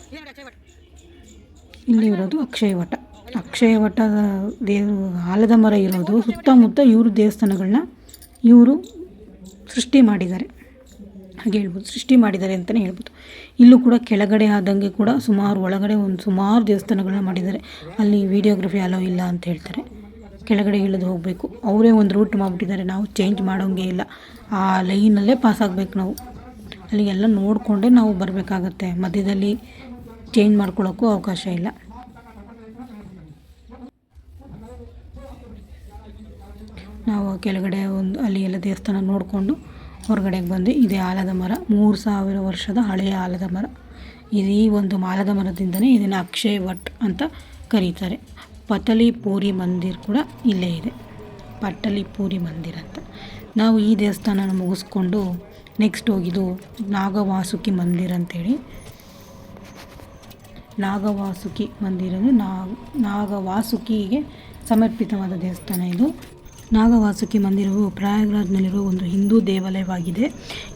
ಇಲ್ಲಿ ಇರೋದು ಅಕ್ಷಯವಟದ ಆಲದ ಮರ ಇರೋದು ಸುತ್ತಮುತ್ತ ಇವರು ದೇವಸ್ಥಾನಗಳನ್ನ ಸೃಷ್ಟಿ ಮಾಡಿದ್ದಾರೆ ಹಾಗೆ ಹೇಳ್ಬೋದು, ಸೃಷ್ಟಿ ಮಾಡಿದ್ದಾರೆ ಅಂತಲೇ ಹೇಳ್ಬೋದು. ಇಲ್ಲೂ ಕೂಡ ಕೆಳಗಡೆ ಆದಂಗೆ ಕೂಡ ಒಳಗಡೆ ಸುಮಾರು ದೇವಸ್ಥಾನಗಳನ್ನ ಮಾಡಿದ್ದಾರೆ. ಅಲ್ಲಿ ವಿಡಿಯೋಗ್ರಫಿ ಅಲೋ ಇಲ್ಲ ಅಂತ ಹೇಳ್ತಾರೆ, ಕೆಳಗಡೆ ಇಳಿದು ಹೋಗಬೇಕು. ಅವರೇ ಒಂದು ರೂಟ್ ಮಾಡಿಬಿಟ್ಟಿದ್ದಾರೆ, ನಾವು ಚೇಂಜ್ ಮಾಡೋಂಗೆ ಇಲ್ಲ, ಆ ಲೈನಲ್ಲೇ ಪಾಸ್ ಆಗಬೇಕು. ನಾವು ಅಲ್ಲಿಗೆಲ್ಲ ನೋಡಿಕೊಂಡೇ ನಾವು ಬರಬೇಕಾಗತ್ತೆ, ಮಧ್ಯದಲ್ಲಿ ಚೇಂಜ್ ಮಾಡ್ಕೊಳ್ಳೋಕ್ಕೂ ಅವಕಾಶ ಇಲ್ಲ. ನಾವು ಕೆಳಗಡೆ ಅಲ್ಲಿ ಎಲ್ಲ ದೇವಸ್ಥಾನ ನೋಡಿಕೊಂಡು ಹೊರಗಡೆಗೆ ಬಂದು ಇದೇ ಆಲದ ಮರ, 3000 ವರ್ಷದ ಹಳೆಯ ಆಲದ ಮರ. ಈ ಒಂದು ಆಲದ ಮರದಿಂದನೇ ಇದನ್ನು ಅಕ್ಷಯವಟ್ ಅಂತ ಕರೀತಾರೆ. ಪಟಲಿಪುರಿ ಮಂದಿರ್ ಕೂಡ ಇಲ್ಲೇ ಇದೆ, ಪಟಲಿಪುರಿ ಮಂದಿರ್ ಅಂತ. ನಾವು ಈ ದೇವಸ್ಥಾನನ ಮುಗಿಸ್ಕೊಂಡು ನೆಕ್ಸ್ಟ್ ಹೋಗಿದ್ದು ನಾಗವಾಸುಕಿ ಮಂದಿರ ಅಂತೇಳಿ. ನಾಗವಾಸುಕಿ ಮಂದಿರ ನಾಗವಾಸುಕಿಗೆ ಸಮರ್ಪಿತವಾದ ದೇವಸ್ಥಾನ ಇದು. ನಾಗವಾಸುಕಿ ಮಂದಿರವು ಪ್ರಯಾಗ್ರಾಜ್ನಲ್ಲಿರುವ ಒಂದು ಹಿಂದೂ ದೇವಾಲಯವಾಗಿದೆ.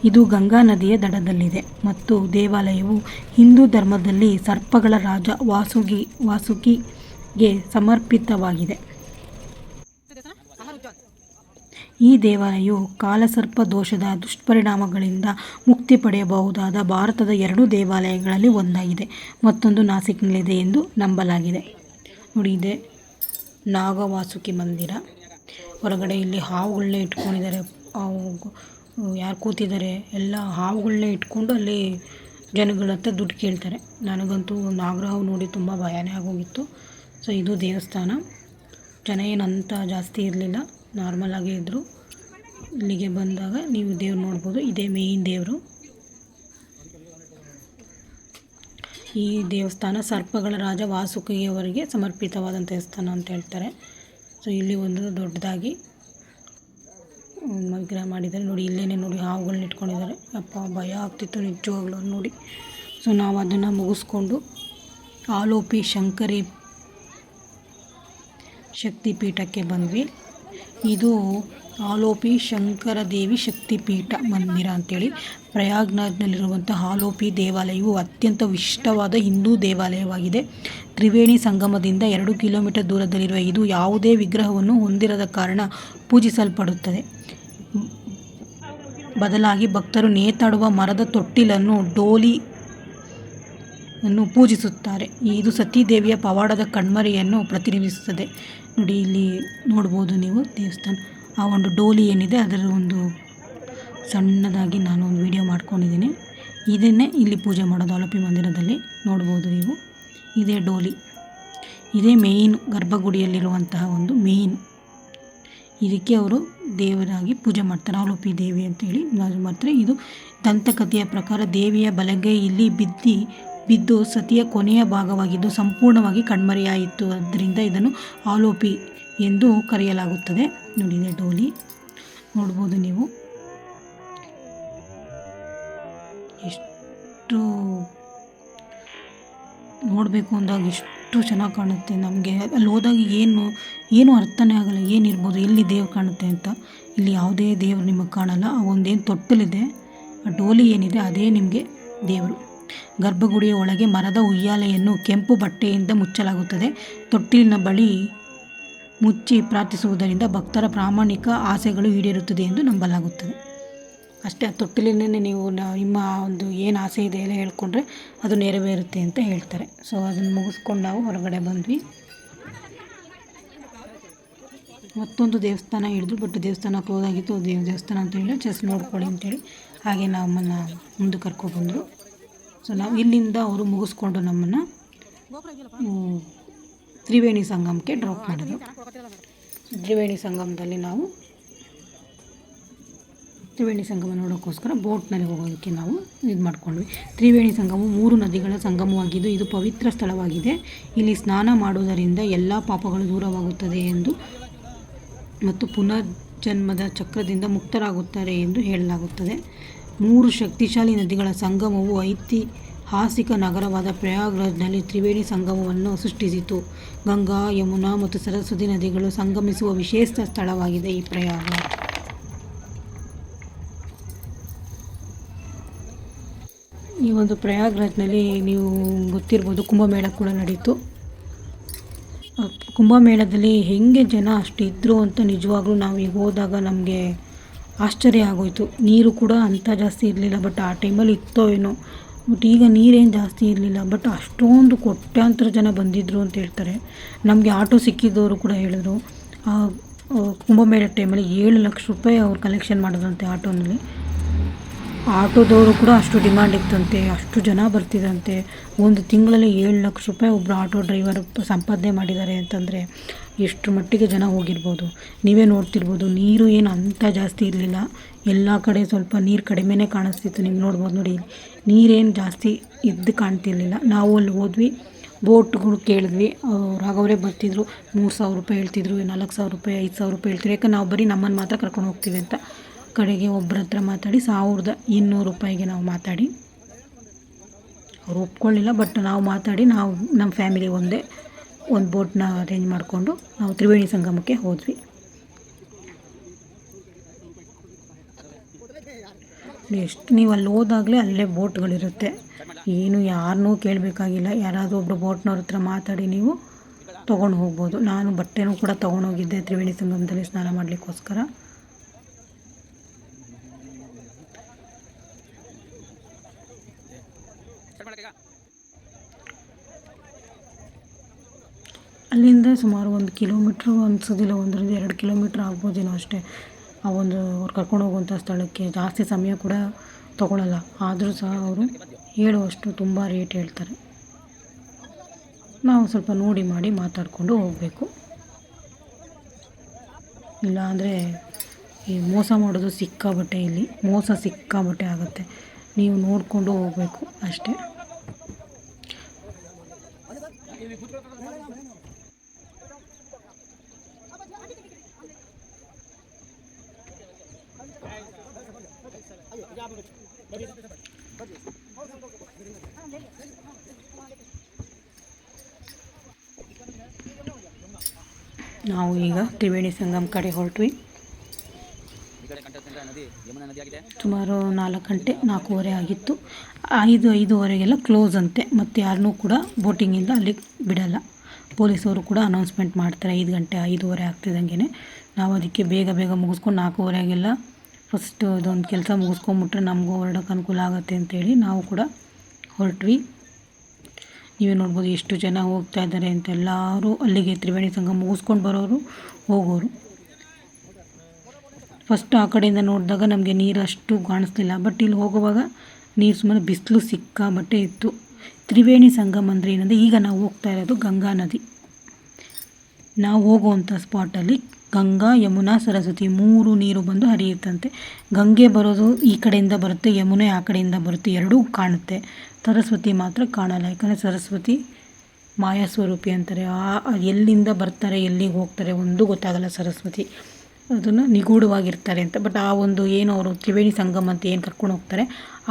ಇದು ಗಂಗಾ ನದಿಯ ದಡದಲ್ಲಿದೆ ಮತ್ತು ದೇವಾಲಯವು ಹಿಂದೂ ಧರ್ಮದಲ್ಲಿ ಸರ್ಪಗಳ ರಾಜ ವಾಸುಕಿಗೆ ಸಮರ್ಪಿತವಾಗಿದೆ. ಈ ದೇವಾಲಯವು ಕಾಲಸರ್ಪ ದೋಷದ ದುಷ್ಪರಿಣಾಮಗಳಿಂದ ಮುಕ್ತಿ ಪಡೆಯಬಹುದಾದ ಭಾರತದ 2 ದೇವಾಲಯಗಳಲ್ಲಿ ಒಂದಾಗಿದೆ. ಮತ್ತೊಂದು ನಾಸಿಕ್ನಲ್ಲಿದೆ ಎಂದು ನಂಬಲಾಗಿದೆ. ನೋಡಿ, ಇದೆ ನಾಗವಾಸುಕಿ ಮಂದಿರ. ಹೊರಗಡೆ ಇಲ್ಲಿ ಹಾವುಗಳನ್ನೇ ಇಟ್ಕೊಂಡಿದ್ದಾರೆ, ಯಾರು ಕೂತಿದ್ದಾರೆ ಎಲ್ಲ ಹಾವುಗಳನ್ನೇ ಇಟ್ಕೊಂಡು ಅಲ್ಲಿ ಜನಗಳ ಹತ್ರ ದುಡ್ಡು ಕೇಳ್ತಾರೆ. ನನಗಂತೂ ನಾಗರಹಾವು ನೋಡಿ ತುಂಬ ಭಯನೇ ಆಗೋಗಿತ್ತು. ಸೊ ಇದು ದೇವಸ್ಥಾನ. ಜನ ಏನಂತ ಜಾಸ್ತಿ ಇರಲಿಲ್ಲ, ನಾರ್ಮಲಾಗೇ ಇದ್ದರು. ಇಲ್ಲಿಗೆ ಬಂದಾಗ ನೀವು ದೇವ್ರು ನೋಡ್ಬೋದು. ಇದೇ ಮೇಯ್ನ್ ದೇವರು. ಈ ದೇವಸ್ಥಾನ ಸರ್ಪಗಳ ರಾಜ ವಾಸುಕಿಯವರಿಗೆ ಸಮರ್ಪಿತವಾದಂಥ ದೇವಸ್ಥಾನ ಅಂತ ಹೇಳ್ತಾರೆ. ಸೊ ಇಲ್ಲಿ ಒಂದು ದೊಡ್ಡದಾಗಿ ವಿಗ್ರಹ ಮಾಡಿದ್ದಾರೆ ನೋಡಿ. ಇಲ್ಲೇ ನೋಡಿ ಹಾವುಗಳನ್ನ ಇಟ್ಕೊಂಡಿದ್ದಾರೆ. ಅಪ್ಪ ಭಯ ಆಗ್ತಿತ್ತು ನಿಜವಾಗ್ಲೂ ನೋಡಿ. ಸೊ ನಾವು ಅದನ್ನು ಮುಗಿಸ್ಕೊಂಡು ಆಲೋಪಿ ಶಂಕರಿ ಶಕ್ತಿಪೀಠಕ್ಕೆ ಬಂದ್ವಿ. ಇದು ಆಲೋಪಿ ಶಂಕರ ದೇವಿ ಶಕ್ತಿಪೀಠ ಮಂದಿರ ಅಂತೇಳಿ ಪ್ರಯಾಗ್ರಾಜ್ನಲ್ಲಿರುವಂಥ ಆಲೋಪಿ ದೇವಾಲಯವು ಅತ್ಯಂತ ವಿಶಿಷ್ಟವಾದ ಹಿಂದೂ ದೇವಾಲಯವಾಗಿದೆ. ತ್ರಿವೇಣಿ ಸಂಗಮದಿಂದ 2 ಕಿಲೋಮೀಟರ್ ದೂರದಲ್ಲಿರುವ ಇದು ಯಾವುದೇ ವಿಗ್ರಹವನ್ನು ಹೊಂದಿರದ ಕಾರಣ ಪೂಜಿಸಲ್ಪಡುತ್ತದೆ. ಬದಲಾಗಿ ಭಕ್ತರು ನೇತಾಡುವ ಮರದ ತೊಟ್ಟಿಲನ್ನು ಡೋಲಿಯನ್ನು ಪೂಜಿಸುತ್ತಾರೆ. ಇದು ಸತೀದೇವಿಯ ಪವಾಡದ ಕಣ್ಮರೆಯನ್ನು ಪ್ರತಿನಿಧಿಸುತ್ತದೆ. ನೋಡಿ ಇಲ್ಲಿ ನೋಡ್ಬೋದು ನೀವು ದೇವಸ್ಥಾನ. ಆ ಒಂದು ಡೋಲಿ ಏನಿದೆ ಅದರ ಒಂದು ಸಣ್ಣದಾಗಿ ನಾನು ಒಂದು ವಿಡಿಯೋ ಮಾಡ್ಕೊಂಡಿದ್ದೀನಿ. ಇದನ್ನೇ ಇಲ್ಲಿ ಪೂಜೆ ಮಾಡೋದು ಆಲೋಪಿ ಮಂದಿರದಲ್ಲಿ ನೋಡ್ಬೋದು ನೀವು. ಇದೇ ಡೋಲಿ, ಇದೇ ಮೇಯ್ನ್ ಗರ್ಭಗುಡಿಯಲ್ಲಿರುವಂತಹ ಒಂದು ಮೇಯ್ನ್. ಇದಕ್ಕೆ ಅವರು ದೇವರಾಗಿ ಪೂಜೆ ಮಾಡ್ತಾರೆ, ಆಲೋಪಿ ದೇವಿ ಅಂತೇಳಿ ಮಾಡ್ತಾರೆ. ಇದು ದಂತಕಥೆಯ ಪ್ರಕಾರ ದೇವಿಯ ಬಲಗೈಯಲ್ಲಿ ಬಿದ್ದು ಸತಿಯ ಕೊನೆಯ ಭಾಗವಾಗಿದ್ದು ಸಂಪೂರ್ಣವಾಗಿ ಕಣ್ಮರೆಯಾಯಿತು. ಆದ್ದರಿಂದ ಇದನ್ನು ಆಲೋಪಿ ಎಂದು ಕರೆಯಲಾಗುತ್ತದೆ. ನೋಡಿ ಇದೆ ಡೋಲಿ ನೋಡ್ಬೋದು ನೀವು. ಎಷ್ಟು ನೋಡಬೇಕು ಅಂದಾಗ ಎಷ್ಟು ಚೆನ್ನಾಗಿ ಕಾಣುತ್ತೆ ನಮಗೆ. ಅಲ್ಲಿ ಹೋದಾಗ ಏನು ಅರ್ಥನೇ ಆಗಲ್ಲ, ಏನಿರ್ಬೋದು, ಎಲ್ಲಿ ದೇವ್ರು ಕಾಣುತ್ತೆ ಅಂತ. ಇಲ್ಲಿ ಯಾವುದೇ ದೇವ್ರು ನಿಮಗೆ ಕಾಣಲ್ಲ. ಆ ಒಂದೇನು ತೊಟ್ಟಲಿದೆ, ಆ ಡೋಲಿ ಏನಿದೆ ಅದೇ ನಿಮಗೆ ದೇವರು. ಗರ್ಭಗುಡಿಯ ಒಳಗೆ ಮರದ ಉಯ್ಯಾಲೆಯನ್ನು ಕೆಂಪು ಬಟ್ಟೆಯಿಂದ ಮುಚ್ಚಲಾಗುತ್ತದೆ. ತೊಟ್ಟಿಲಿನ ಬಳಿ ಮುಚ್ಚಿ ಪ್ರಾರ್ಥಿಸುವುದರಿಂದ ಭಕ್ತರ ಪ್ರಾಮಾಣಿಕ ಆಸೆಗಳು ಈಡೇರುತ್ತದೆ ಎಂದು ನಂಬಲಾಗುತ್ತದೆ. ಅಷ್ಟೇ, ಆ ತೊಟ್ಟಿಲಿನೇ ನೀವು ನಿಮ್ಮ ಒಂದು ಏನು ಆಸೆ ಇದೆ ಎಲ್ಲ ಹೇಳ್ಕೊಂಡ್ರೆ ಅದು ನೆರವೇರುತ್ತೆ ಅಂತ ಹೇಳ್ತಾರೆ. ಸೊ ಅದನ್ನು ಮುಗಿಸ್ಕೊಂಡು ನಾವು ಹೊರಗಡೆ ಬಂದ್ವಿ. ಮತ್ತೊಂದು ದೇವಸ್ಥಾನ ಹಿಡಿದು, ಬಟ್ ದೇವಸ್ಥಾನ ಕ್ಲೋಸ್ ಆಗಿತ್ತು. ದೇವಸ್ಥಾನ ಅಂತ ಹೇಳಿ ಜಸ್ಟ್ ನೋಡ್ಕೊಳ್ಳಿ ಅಂತೇಳಿ ಹಾಗೆ ನಮ್ಮನ್ನು ಮುಂದೆ ಕರ್ಕೊಬಂದರು. ಸೊ ನಾವು ಇಲ್ಲಿಂದ ಅವರು ಮುಗಿಸ್ಕೊಂಡು ನಮ್ಮನ್ನು ತ್ರಿವೇಣಿ ಸಂಗಮಕ್ಕೆ ಡ್ರಾಪ್ ಮಾಡಿದ್ರು. ತ್ರಿವೇಣಿ ಸಂಗಮದಲ್ಲಿ ನಾವು ತ್ರಿವೇಣಿ ಸಂಗಮ ನೋಡೋಕ್ಕೋಸ್ಕರ ಬೋಟ್ನಲ್ಲಿ ಹೋಗೋದಕ್ಕೆ ನಾವು ಇದು ಮಾಡ್ಕೊಂಡ್ವಿ. ತ್ರಿವೇಣಿ ಸಂಗಮವು 3 ನದಿಗಳ ಸಂಗಮವಾಗಿದ್ದು ಇದು ಪವಿತ್ರ ಸ್ಥಳವಾಗಿದೆ. ಇಲ್ಲಿ ಸ್ನಾನ ಮಾಡುವುದರಿಂದ ಎಲ್ಲ ಪಾಪಗಳು ದೂರವಾಗುತ್ತದೆ ಮತ್ತು ಪುನರ್ಜನ್ಮದ ಚಕ್ರದಿಂದ ಮುಕ್ತರಾಗುತ್ತಾರೆ ಎಂದು ಹೇಳಲಾಗುತ್ತದೆ. 3 ಶಕ್ತಿಶಾಲಿ ನದಿಗಳ ಸಂಗಮವು ಐತಿಹಾಸಿಕ ನಗರವಾದ ಪ್ರಯಾಗ್ರಾಜ್ನಲ್ಲಿ ತ್ರಿವೇಣಿ ಸಂಗಮವನ್ನು ಸೃಷ್ಟಿಸಿತು. ಗಂಗಾ, ಯಮುನಾ ಮತ್ತು ಸರಸ್ವತಿ ನದಿಗಳು ಸಂಗಮಿಸುವ ವಿಶೇಷ ಸ್ಥಳವಾಗಿದೆ ಈ ಪ್ರಯಾಗ್ರಾಜ್. ಈ ಒಂದು ಪ್ರಯಾಗ್ರಾಜ್ನಲ್ಲಿ ನೀವು ಗೊತ್ತಿರ್ಬೋದು ಕುಂಭಮೇಳ ಕೂಡ ನಡೀತು. ಕುಂಭಮೇಳದಲ್ಲಿ ಹೆಂಗೆ ಜನ ಅಷ್ಟು ಇದ್ದರು ಅಂತ ನಿಜವಾಗ್ಲೂ ನಾವು ಈಗ ಹೋದಾಗ ನಮಗೆ ಆಶ್ಚರ್ಯ ಆಗೋಯಿತು. ನೀರು ಕೂಡ ಅಂಥ ಜಾಸ್ತಿ ಇರಲಿಲ್ಲ, ಬಟ್ ಆ ಟೈಮಲ್ಲಿ ಇತ್ತೋ ಏನೋ. ಬಟ್ ಈಗ ನೀರೇನು ಜಾಸ್ತಿ ಇರಲಿಲ್ಲ, ಬಟ್ ಅಷ್ಟೊಂದು ಕೋಟ್ಯಾಂತರ ಜನ ಬಂದಿದ್ದರು ಅಂತ ಹೇಳ್ತಾರೆ. ನಮಗೆ ಆಟೋ ಸಿಕ್ಕಿದ್ದವರು ಕೂಡ ಹೇಳಿದ್ರು ಕುಂಭಮೇಳ ಟೈಮಲ್ಲಿ 7 ಲಕ್ಷ ರೂಪಾಯಿ ಅವ್ರು ಕಲೆಕ್ಷನ್ ಮಾಡೋದಂತೆ ಆಟೋನಲ್ಲಿ. ಆಟೋದವರು ಕೂಡ ಅಷ್ಟು ಡಿಮ್ಯಾಂಡ್ ಇತ್ತಂತೆ, ಅಷ್ಟು ಜನ ಬರ್ತಿದ್ದಂತೆ. ಒಂದು ತಿಂಗಳಲ್ಲಿ 7 ಲಕ್ಷ ರೂಪಾಯಿ ಒಬ್ಬರು ಆಟೋ ಡ್ರೈವರ್ ಸಂಪಾದನೆ ಮಾಡಿದ್ದಾರೆ ಅಂತಂದರೆ ಎಷ್ಟು ಮಟ್ಟಿಗೆ ಜನ ಹೋಗಿರ್ಬೋದು. ನೀವೇ ನೋಡ್ತಿರ್ಬೋದು, ನೀರು ಏನು ಅಂಥ ಜಾಸ್ತಿ ಇರಲಿಲ್ಲ. ಎಲ್ಲ ಕಡೆ ಸ್ವಲ್ಪ ನೀರು ಕಡಿಮೆನೇ ಕಾಣಿಸ್ತಿತ್ತು. ನೀವು ನೋಡ್ಬೋದು ನೋಡಿ, ನೀರೇನು ಜಾಸ್ತಿ ಇದ್ದು ಕಾಣ್ತಿರ್ಲಿಲ್ಲ. ನಾವು ಅಲ್ಲಿ ಹೋದ್ವಿ, ಬೋಟ್ಗಳು ಕೇಳಿದ್ವಿ. ಅವರೇ ಬರ್ತಿದ್ರು, 3,000 ರೂಪಾಯಿ ಹೇಳ್ತಿದ್ರು, 4,000 ರೂಪಾಯಿ, 5,000 ರೂಪಾಯಿ ಹೇಳ್ತಿದ್ರು. ಯಾಕೆ ನಾವು ಬರೀ ನಮ್ಮನ್ನು ಮಾತ್ರ ಕರ್ಕೊಂಡು ಹೋಗ್ತೀವಿ ಅಂತ. ಕಡೆಗೆ ಒಬ್ಬರ ಹತ್ರ ಮಾತಾಡಿ 1,200 ರೂಪಾಯಿಗೆ ನಾವು ಮಾತಾಡಿ, ಅವ್ರು ಒಪ್ಕೊಳ್ಳಿಲ್ಲ, ಬಟ್ ನಾವು ಮಾತಾಡಿ ನಮ್ಮ ಫ್ಯಾಮಿಲಿ ಒಂದು ಬೋಟ್ನ ಅರೇಂಜ್ ಮಾಡಿಕೊಂಡು ನಾವು ತ್ರಿವೇಣಿ ಸಂಗಮಕ್ಕೆ ಹೋದ್ವಿ. ಎಷ್ಟು ನೀವು ಅಲ್ಲಿ ಹೋದಾಗಲೇ ಅಲ್ಲೇ ಬೋಟ್ಗಳಿರುತ್ತೆ. ಏನು ಯಾರನ್ನೂ ಕೇಳಬೇಕಾಗಿಲ್ಲ. ಯಾರಾದರೂ ಒಬ್ಬರು ಬೋಟ್ನವ್ರ ಹತ್ರ ಮಾತಾಡಿ ನೀವು ತೊಗೊಂಡು ಹೋಗ್ಬೋದು. ನಾನು ಬಟ್ಟೆನೂ ಕೂಡ ತೊಗೊಂಡೋಗಿದ್ದೆ ತ್ರಿವೇಣಿ ಸಂಗಮದಲ್ಲಿ ಸ್ನಾನ ಮಾಡಲಿಕ್ಕೋಸ್ಕರ. ಅಲ್ಲಿಂದ ಸುಮಾರು 1 ಕಿಲೋಮೀಟ್ರು ಅನ್ಸೋದಿಲ್ಲ, 1-2 ಕಿಲೋಮೀಟ್ರ್ ಆಗ್ಬೋದೇನೋ ಅಷ್ಟೇ. ಆ ಒಂದು ಅವ್ರು ಕರ್ಕೊಂಡು ಹೋಗುವಂಥ ಸ್ಥಳಕ್ಕೆ ಜಾಸ್ತಿ ಸಮಯ ಕೂಡ ತೊಗೊಳ್ಳಲ್ಲ. ಆದರೂ ಸಹ ಅವರು ಹೇಳುವಷ್ಟು ತುಂಬ ರೇಟ್ ಹೇಳ್ತಾರೆ. ನಾವು ಸ್ವಲ್ಪ ನೋಡಿ ಮಾಡಿ ಮಾತಾಡಿಕೊಂಡು ಹೋಗಬೇಕು. ಇಲ್ಲಾಂದರೆ ಈ ಮೋಸ ಮಾಡೋದು ಸಿಕ್ಕಾಬಟ್ಟೆ, ಇಲ್ಲಿ ಮೋಸ ಸಿಕ್ಕಾಬಟ್ಟೆ ಆಗುತ್ತೆ. ನೀವು ನೋಡಿಕೊಂಡು ಹೋಗಬೇಕು ಅಷ್ಟೇ. ನಾವು ಈಗ ತ್ರಿವೇಣಿ ಸಂಗಮ ಕಡೆ ಹೊರಟ್ವಿ. ಸುಮಾರು 4 ಗಂಟೆ 4:15 ಆಗಿತ್ತು. 5:05ವರೆಗೆಲ್ಲ ಕ್ಲೋಸ್ ಅಂತೆ. ಮತ್ತು ಯಾರನ್ನೂ ಕೂಡ ಬೋಟಿಂಗಿಂದ ಅಲ್ಲಿ ಬಿಡಲ್ಲ. ಪೊಲೀಸವರು ಕೂಡ ಅನೌನ್ಸ್ಮೆಂಟ್ ಮಾಡ್ತಾರೆ 5 ಗಂಟೆ 5:15 ಆಗ್ತಿದ್ದಂಗೆ. ನಾವು ಅದಕ್ಕೆ ಬೇಗ ಮುಗಿಸ್ಕೊಂಡು 4:15ಗೆಲ್ಲ ಫಸ್ಟು ಇದೊಂದು ಕೆಲಸ ಮುಗಿಸ್ಕೊಂಬಿಟ್ರೆ ನಮಗೂ ಹೊರಡೋಕೆ ಅನುಕೂಲ ಆಗುತ್ತೆ ಅಂತೇಳಿ ನಾವು ಕೂಡ ಹೊರಟ್ವಿ. ನೀವೇ ನೋಡ್ಬೋದು ಎಷ್ಟು ಜನ ಹೋಗ್ತಾ ಇದ್ದಾರೆ ಅಂತ. ಎಲ್ಲರೂ ಅಲ್ಲಿಗೆ ತ್ರಿವೇಣಿ ಸಂಗಮ ಮುಗಿಸ್ಕೊಂಡು ಬರೋರು, ಹೋಗೋರು. ಫಸ್ಟ್ ಆ ಕಡೆಯಿಂದ ನೋಡಿದಾಗ ನಮಗೆ ನೀರು ಅಷ್ಟು ಕಾಣಿಸ್ತಿಲ್ಲ. ಬಟ್ ಇಲ್ಲಿ ಹೋಗುವಾಗ ನೀರು ಸುಮ್ಮನೆ ಬಿಸಿಲು ಸಿಕ್ಕಾಬಟ್ಟೆ ಇತ್ತು. ತ್ರಿವೇಣಿ ಸಂಗಮ ಅಂದರೆ ಏನಂದರೆ, ಈಗ ನಾವು ಹೋಗ್ತಾ ಇರೋದು ಗಂಗಾ ನದಿ. ನಾವು ಹೋಗುವಂಥ ಸ್ಪಾಟಲ್ಲಿ ಗಂಗಾ, ಯಮುನಾ, ಸರಸ್ವತಿ 3 ನೀರು ಬಂದು ಹರಿಯುತ್ತಂತೆ. ಗಂಗೆ ಬರೋದು ಈ ಕಡೆಯಿಂದ ಬರುತ್ತೆ, ಯಮುನೆ ಆ ಕಡೆಯಿಂದ ಬರುತ್ತೆ, ಎರಡೂ ಕಾಣುತ್ತೆ. ಸರಸ್ವತಿ ಮಾತ್ರ ಕಾಣಲ್ಲ. ಯಾಕಂದರೆ ಸರಸ್ವತಿ ಮಾಯಾಸ್ವರೂಪಿ ಅಂತಾರೆ. ಎಲ್ಲಿಂದ ಬರ್ತಾರೆ ಎಲ್ಲಿಗೆ ಹೋಗ್ತಾರೆ ಒಂದು ಗೊತ್ತಾಗಲ್ಲ. ಸರಸ್ವತಿ ಅದನ್ನು ನಿಗೂಢವಾಗಿರ್ತಾರೆ ಅಂತ. ಬಟ್ ಆ ಒಂದು ಏನು ಅವರು ತ್ರಿವೇಣಿ ಸಂಗಮ ಅಂತ ಏನು ಕರ್ಕೊಂಡು ಹೋಗ್ತಾರೆ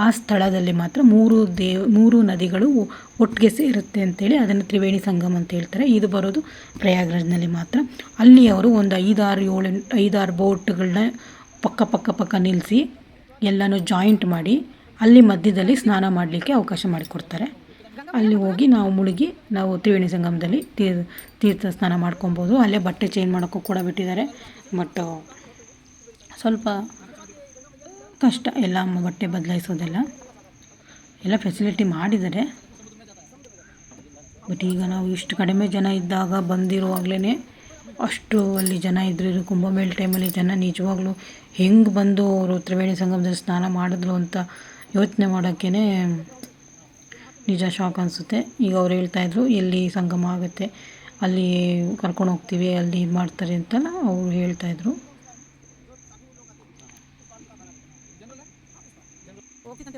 ಆ ಸ್ಥಳದಲ್ಲಿ ಮಾತ್ರ 3 ನದಿಗಳು ಒಟ್ಟಿಗೆ ಸೇರುತ್ತೆ ಅಂತೇಳಿ ಅದನ್ನು ತ್ರಿವೇಣಿ ಸಂಗಮ ಅಂತ ಹೇಳ್ತಾರೆ. ಇದು ಬರೋದು ಪ್ರಯಾಗ್ರಾಜ್ನಲ್ಲಿ ಮಾತ್ರ. ಅಲ್ಲಿ ಅವರು ಒಂದು 5-6 ಬೋಟ್ಗಳನ್ನ ಪಕ್ಕ ನಿಲ್ಲಿಸಿ ಎಲ್ಲನೂ ಜಾಯಿಂಟ್ ಮಾಡಿ ಅಲ್ಲಿ ಮಧ್ಯದಲ್ಲಿ ಸ್ನಾನ ಮಾಡಲಿಕ್ಕೆ ಅವಕಾಶ ಮಾಡಿಕೊಡ್ತಾರೆ. ಅಲ್ಲಿ ಹೋಗಿ ನಾವು ಮುಳುಗಿ ನಾವು ತ್ರಿವೇಣಿ ಸಂಗಮದಲ್ಲಿ ತೀರ್ಥ ಸ್ನಾನ ಮಾಡ್ಕೊಬೋದು. ಅಲ್ಲೇ ಬಟ್ಟೆ ಚೇಂಜ್ ಮಾಡೋಕ್ಕೂ ಕೂಡ ಬಿಟ್ಟಿದ್ದಾರೆ. ಬಟ್ ಸ್ವಲ್ಪ ಕಷ್ಟ ಎಲ್ಲ ಬಟ್ಟೆ ಬದಲಾಯಿಸೋದೆಲ್ಲ ಎಲ್ಲ ಫೆಸಿಲಿಟಿ ಮಾಡಿದ್ದಾರೆ. ಬಟ್ ಈಗ ನಾವು ಇಷ್ಟು ಕಡಿಮೆ ಜನ ಇದ್ದಾಗ ಬಂದಿರುವಾಗಲೇ ಅಷ್ಟು ಅಲ್ಲಿ ಜನ ಇದ್ದರು. ಕುಂಭಮೇಳ ಟೈಮಲ್ಲಿ ಜನ ನಿಜವಾಗ್ಲೂ ಹೆಂಗೆ ಬಂದು ಅವರು ತ್ರಿವೇಣಿ ಸಂಗಮದಲ್ಲಿ ಸ್ನಾನ ಮಾಡಿದ್ರು ಅಂತ ಯೋಚನೆ ಮಾಡೋಕ್ಕೇ ನಿಜ ಶಾಕ್ ಅನಿಸುತ್ತೆ. ಈಗ ಅವ್ರು ಹೇಳ್ತಾಯಿದ್ರು ಎಲ್ಲಿ ಸಂಗಮ ಆಗುತ್ತೆ ಅಲ್ಲಿ ಕರ್ಕೊಂಡು ಹೋಗ್ತೀವಿ, ಅಲ್ಲಿ ಇದು ಮಾಡ್ತಾರೆ ಅಂತೆಲ್ಲ ಅವರು ಹೇಳ್ತಾಯಿದ್ರು.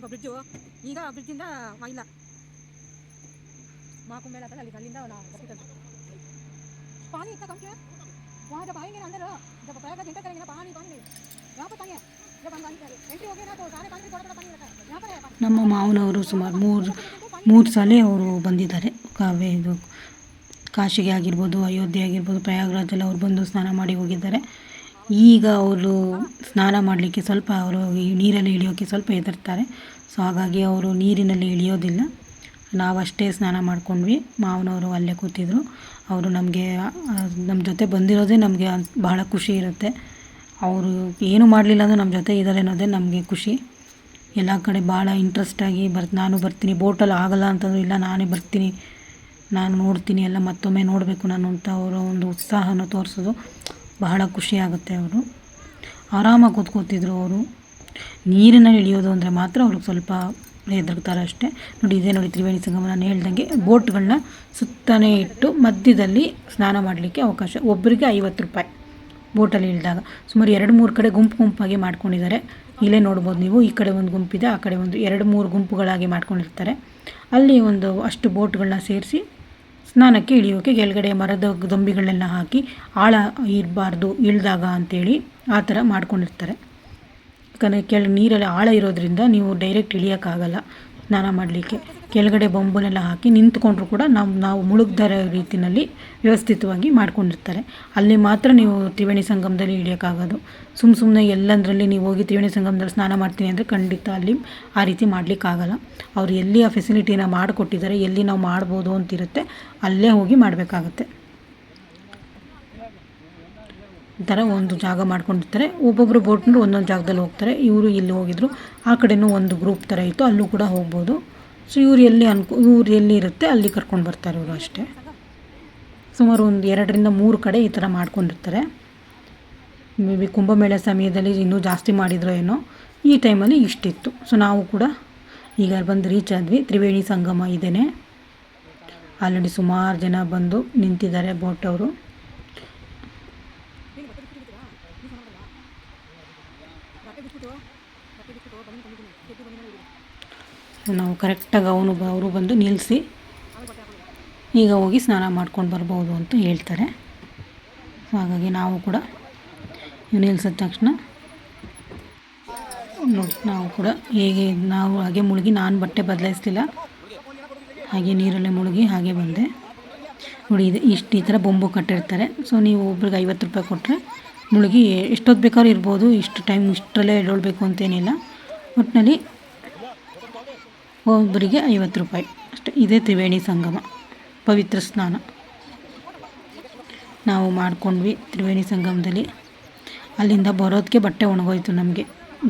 ಬ್ರಿಡ್ಜು ಈಗ ಬ್ರಿಡ್ಜಿಂದ ಇಲ್ಲ ಮಾಕುಂಬೇಳ ಅಲ್ಲಿ ಅಲ್ಲಿಂದ पानी इतना कम क्यों है? वहाँ जब आएंगे ना अंदर जब प्रयागराज एंटर करेंगे ना पानी यहाँ पर पानी है. जब हम एंट्री हो गए ना तो सारे पानी में थोड़ा पानी रहता है. यहाँ पर है पानी. ನಮ್ಮ ಮಾವನವರು ಸುಮಾರು 3 ಸಲ ಅವರು ಬಂದಿದ್ದಾರೆ. ಇದು ಕಾಶಿಗೆ ಆಗಿರ್ಬೋದು, ಅಯೋಧ್ಯೆ ಆಗಿರ್ಬೋದು, ಪ್ರಯಾಗ್ರಾಜಲ್ಲಿ ಅವ್ರು ಬಂದು ಸ್ನಾನ ಮಾಡಿ ಹೋಗಿದ್ದಾರೆ. ಈಗ ಅವರು ಸ್ನಾನ ಮಾಡಲಿಕ್ಕೆ ಸ್ವಲ್ಪ ಅವರು ಈ ನೀರಲ್ಲಿ ಇಳಿಯೋಕ್ಕೆ ಸ್ವಲ್ಪ ಹೆದರ್ತಾರೆ. ಸೊ ಹಾಗಾಗಿ ಅವರು ನೀರಿನಲ್ಲಿ ಇಳಿಯೋದಿಲ್ಲ. ನಾವಷ್ಟೇ ಸ್ನಾನ ಮಾಡ್ಕೊಂಡ್ವಿ. ಮಾವನವರು ಅಲ್ಲೇ ಕೂತಿದ್ರು. ಅವರು ನಮ್ಮ ಜೊತೆ ಬಂದಿರೋದೇ ನಮಗೆ ಬಹಳ ಖುಷಿ ಇರುತ್ತೆ. ಅವರು ಏನು ಮಾಡಲಿಲ್ಲ ಅಂದರೆ ನಮ್ಮ ಜೊತೆ ಇದ್ದಾರೆ ಅನ್ನೋದೇ ನಮಗೆ ಖುಷಿ. ಎಲ್ಲ ಕಡೆ ಭಾಳ ಇಂಟ್ರೆಸ್ಟಾಗಿ ನಾನು ಬರ್ತೀನಿ, ಬೋಟಲ್ಲಿ ಆಗಲ್ಲ ಅಂತಂದರೂ ಇಲ್ಲ ನಾನೇ ಬರ್ತೀನಿ, ನಾನು ನೋಡ್ತೀನಿ, ಎಲ್ಲ ಮತ್ತೊಮ್ಮೆ ನೋಡಬೇಕು ನಾನು ಅಂತ ಅವರ ಒಂದು ಉತ್ಸಾಹನ ತೋರಿಸೋದು ಬಹಳ ಖುಷಿ ಆಗುತ್ತೆ. ಅವರು ಆರಾಮಾಗಿ ಕೂತ್ಕೋತಿದ್ರು. ಅವರು ನೀರಿನಲ್ಲಿ ಇಳಿಯೋದು ಅಂದರೆ ಮಾತ್ರ ಅವ್ರಿಗೆ ಸ್ವಲ್ಪ ಹೆದರ್ತಾರೆ ಅಷ್ಟೇ. ನೋಡಿ ಇದೇ ನೋಡಿ ತ್ರಿವೇಣಿ ಸಂಗಮ ನಾನು ಹೇಳ್ದಂಗೆ ಬೋಟ್ಗಳನ್ನ ಸುತ್ತನೇ ಇಟ್ಟು ಮಧ್ಯದಲ್ಲಿ ಸ್ನಾನ ಮಾಡಲಿಕ್ಕೆ ಅವಕಾಶ. ಒಬ್ಬರಿಗೆ 50 ರೂಪಾಯಿ ಬೋಟಲ್ಲಿ ಇಳಿದಾಗ. ಸುಮಾರು 2-3 ಕಡೆ ಗುಂಪಾಗಿ ಮಾಡ್ಕೊಂಡಿದ್ದಾರೆ. ಇಲ್ಲೇ ನೋಡ್ಬೋದು ನೀವು. ಈ ಕಡೆ ಒಂದು ಗುಂಪಿದೆ, ಆ ಕಡೆ ಒಂದು 2-3 ಗುಂಪುಗಳಾಗಿ ಮಾಡ್ಕೊಂಡಿರ್ತಾರೆ. ಅಲ್ಲಿ ಒಂದು ಅಷ್ಟು ಬೋಟ್ಗಳನ್ನ ಸೇರಿಸಿ ಸ್ನಾನಕ್ಕೆ ಇಳಿಯೋಕ್ಕೆ ಕೆಳಗಡೆ ಮರದ ದೊಂಬಿಗಳನ್ನೆಲ್ಲ ಹಾಕಿ ಆಳ ಇರಬಾರ್ದು ಇಳಿದಾಗ ಅಂಥೇಳಿ ಆ ಥರ ಮಾಡ್ಕೊಂಡಿರ್ತಾರೆ. ಯಾಕಂದರೆ ನೀರಲ್ಲಿ ಆಳ ಇರೋದ್ರಿಂದ ನೀವು ಡೈರೆಕ್ಟ್ ಇಳಿಯೋಕ್ಕಾಗಲ್ಲ ಸ್ನಾನ ಮಾಡಲಿಕ್ಕೆ. ಕೆಳಗಡೆ ಬೊಂಬನೆಲ್ಲ ಹಾಕಿ ನಿಂತ್ಕೊಂಡ್ರು ಕೂಡ ನಾವು ಮುಳುಗ್ದರ ರೀತಿಯಲ್ಲಿ ವ್ಯವಸ್ಥಿತವಾಗಿ ಮಾಡ್ಕೊಂಡಿರ್ತಾರೆ. ಅಲ್ಲಿ ಮಾತ್ರ ನೀವು ತ್ರಿವೇಣಿ ಸಂಗಮದಲ್ಲಿ ಇಳಿಯೋಕ್ಕಾಗೋದು. ಸುಮ್ಮನೆ ಎಲ್ಲಂದರಲ್ಲಿ ನೀವು ಹೋಗಿ ತ್ರಿವೇಣಿ ಸಂಗಮದಲ್ಲಿ ಸ್ನಾನ ಮಾಡ್ತೀನಿ ಅಂದರೆ ಖಂಡಿತ ಅಲ್ಲಿ ಆ ರೀತಿ ಮಾಡಲಿಕ್ಕಾಗಲ್ಲ. ಅವ್ರು ಎಲ್ಲಿ ಆ ಫೆಸಿಲಿಟಿನ ಮಾಡಿಕೊಟ್ಟಿದ್ದಾರೆ, ಎಲ್ಲಿ ನಾವು ಮಾಡ್ಬೋದು ಅಂತಿರುತ್ತೆ ಅಲ್ಲೇ ಹೋಗಿ ಮಾಡಬೇಕಾಗತ್ತೆ. ಈ ಥರ ಒಂದು ಜಾಗ ಮಾಡ್ಕೊಂಡಿರ್ತಾರೆ. ಒಬ್ಬೊಬ್ಬರು ಬೋಟ್ನರು ಒಂದೊಂದು ಜಾಗದಲ್ಲಿ ಹೋಗ್ತಾರೆ. ಇವರು ಇಲ್ಲಿ ಹೋಗಿದ್ರು. ಆ ಕಡೆಯೂ ಒಂದು ಗ್ರೂಪ್ ಥರ ಇತ್ತು, ಅಲ್ಲೂ ಕೂಡ ಹೋಗ್ಬೋದು. ಸೊ ಇವ್ರು ಎಲ್ಲಿ ಇರುತ್ತೆ ಅಲ್ಲಿ ಕರ್ಕೊಂಡು ಬರ್ತಾರೆ ಇವರು ಅಷ್ಟೇ. ಸುಮಾರು ಒಂದು 2-3 ಕಡೆ ಈ ಥರ ಮಾಡ್ಕೊಂಡಿರ್ತಾರೆ. ಮೇ ಬಿ ಕುಂಭಮೇಳ ಸಮಯದಲ್ಲಿ ಇನ್ನೂ ಜಾಸ್ತಿ ಮಾಡಿದ್ರೋ ಏನೋ. ಈ ಟೈಮಲ್ಲಿ ಇಷ್ಟಿತ್ತು. ಸೊ ನಾವು ಕೂಡ ಈಗ ಬಂದು ರೀಚ್ ಆದ್ವಿ. ತ್ರಿವೇಣಿ ಸಂಗಮ ಇದೇನೆ. ಆಲ್ರೆಡಿ ಸುಮಾರು ಜನ ಬಂದು ನಿಂತಿದ್ದಾರೆ ಬೋಟ್ ಅವರು. ನಾವು ಕರೆಕ್ಟಾಗಿ ಅವರು ಬಂದು ನಿಲ್ಲಿಸಿ ಈಗ ಹೋಗಿ ಸ್ನಾನ ಮಾಡ್ಕೊಂಡು ಬರ್ಬೋದು ಅಂತ ಹೇಳ್ತಾರೆ. ಸೊ ಹಾಗಾಗಿ ನಾವು ಕೂಡ ನಿಲ್ಲಿಸಿದ ತಕ್ಷಣ ನೋಡಿ ನಾವು ಕೂಡ ನಾವು ಹಾಗೆ ಮುಳುಗಿ, ನಾನು ಬಟ್ಟೆ ಬದಲಾಯಿಸ್ತಿಲ್ಲ, ಹಾಗೆ ನೀರಲ್ಲೇ ಮುಳುಗಿ ಹಾಗೆ ಬಂದೆ. ನೋಡಿ ಈ ಥರ ಬೊಂಬು ಕಟ್ಟಿರ್ತಾರೆ. ಸೊ ನೀವು ಒಬ್ರಿಗೆ 50 ರೂಪಾಯಿ ಕೊಟ್ಟರೆ ಮುಳುಗಿ ಎಷ್ಟೊತ್ತು ಬೇಕಾದ್ರೂ ಇರ್ಬೋದು, ಇಷ್ಟು ಟೈಮ್ ಇಷ್ಟರಲ್ಲೇ ಎಳ್ಳೊಳ್ಬೇಕು ಅಂತೇನಿಲ್ಲ. ಒಟ್ಟಿನಲ್ಲಿ ಒಬ್ಬರಿಗೆ 50 ರೂಪಾಯಿ ಅಷ್ಟೇ. ಇದೇ ತ್ರಿವೇಣಿ ಸಂಗಮ ಪವಿತ್ರ ಸ್ನಾನ ನಾವು ಮಾಡ್ಕೊಂಡ್ವಿ ತ್ರಿವೇಣಿ ಸಂಗಮದಲ್ಲಿ. ಅಲ್ಲಿಂದ ಬರೋದಕ್ಕೆ ಬಟ್ಟೆ ಒಣಗೋಯ್ತು ನಮಗೆ,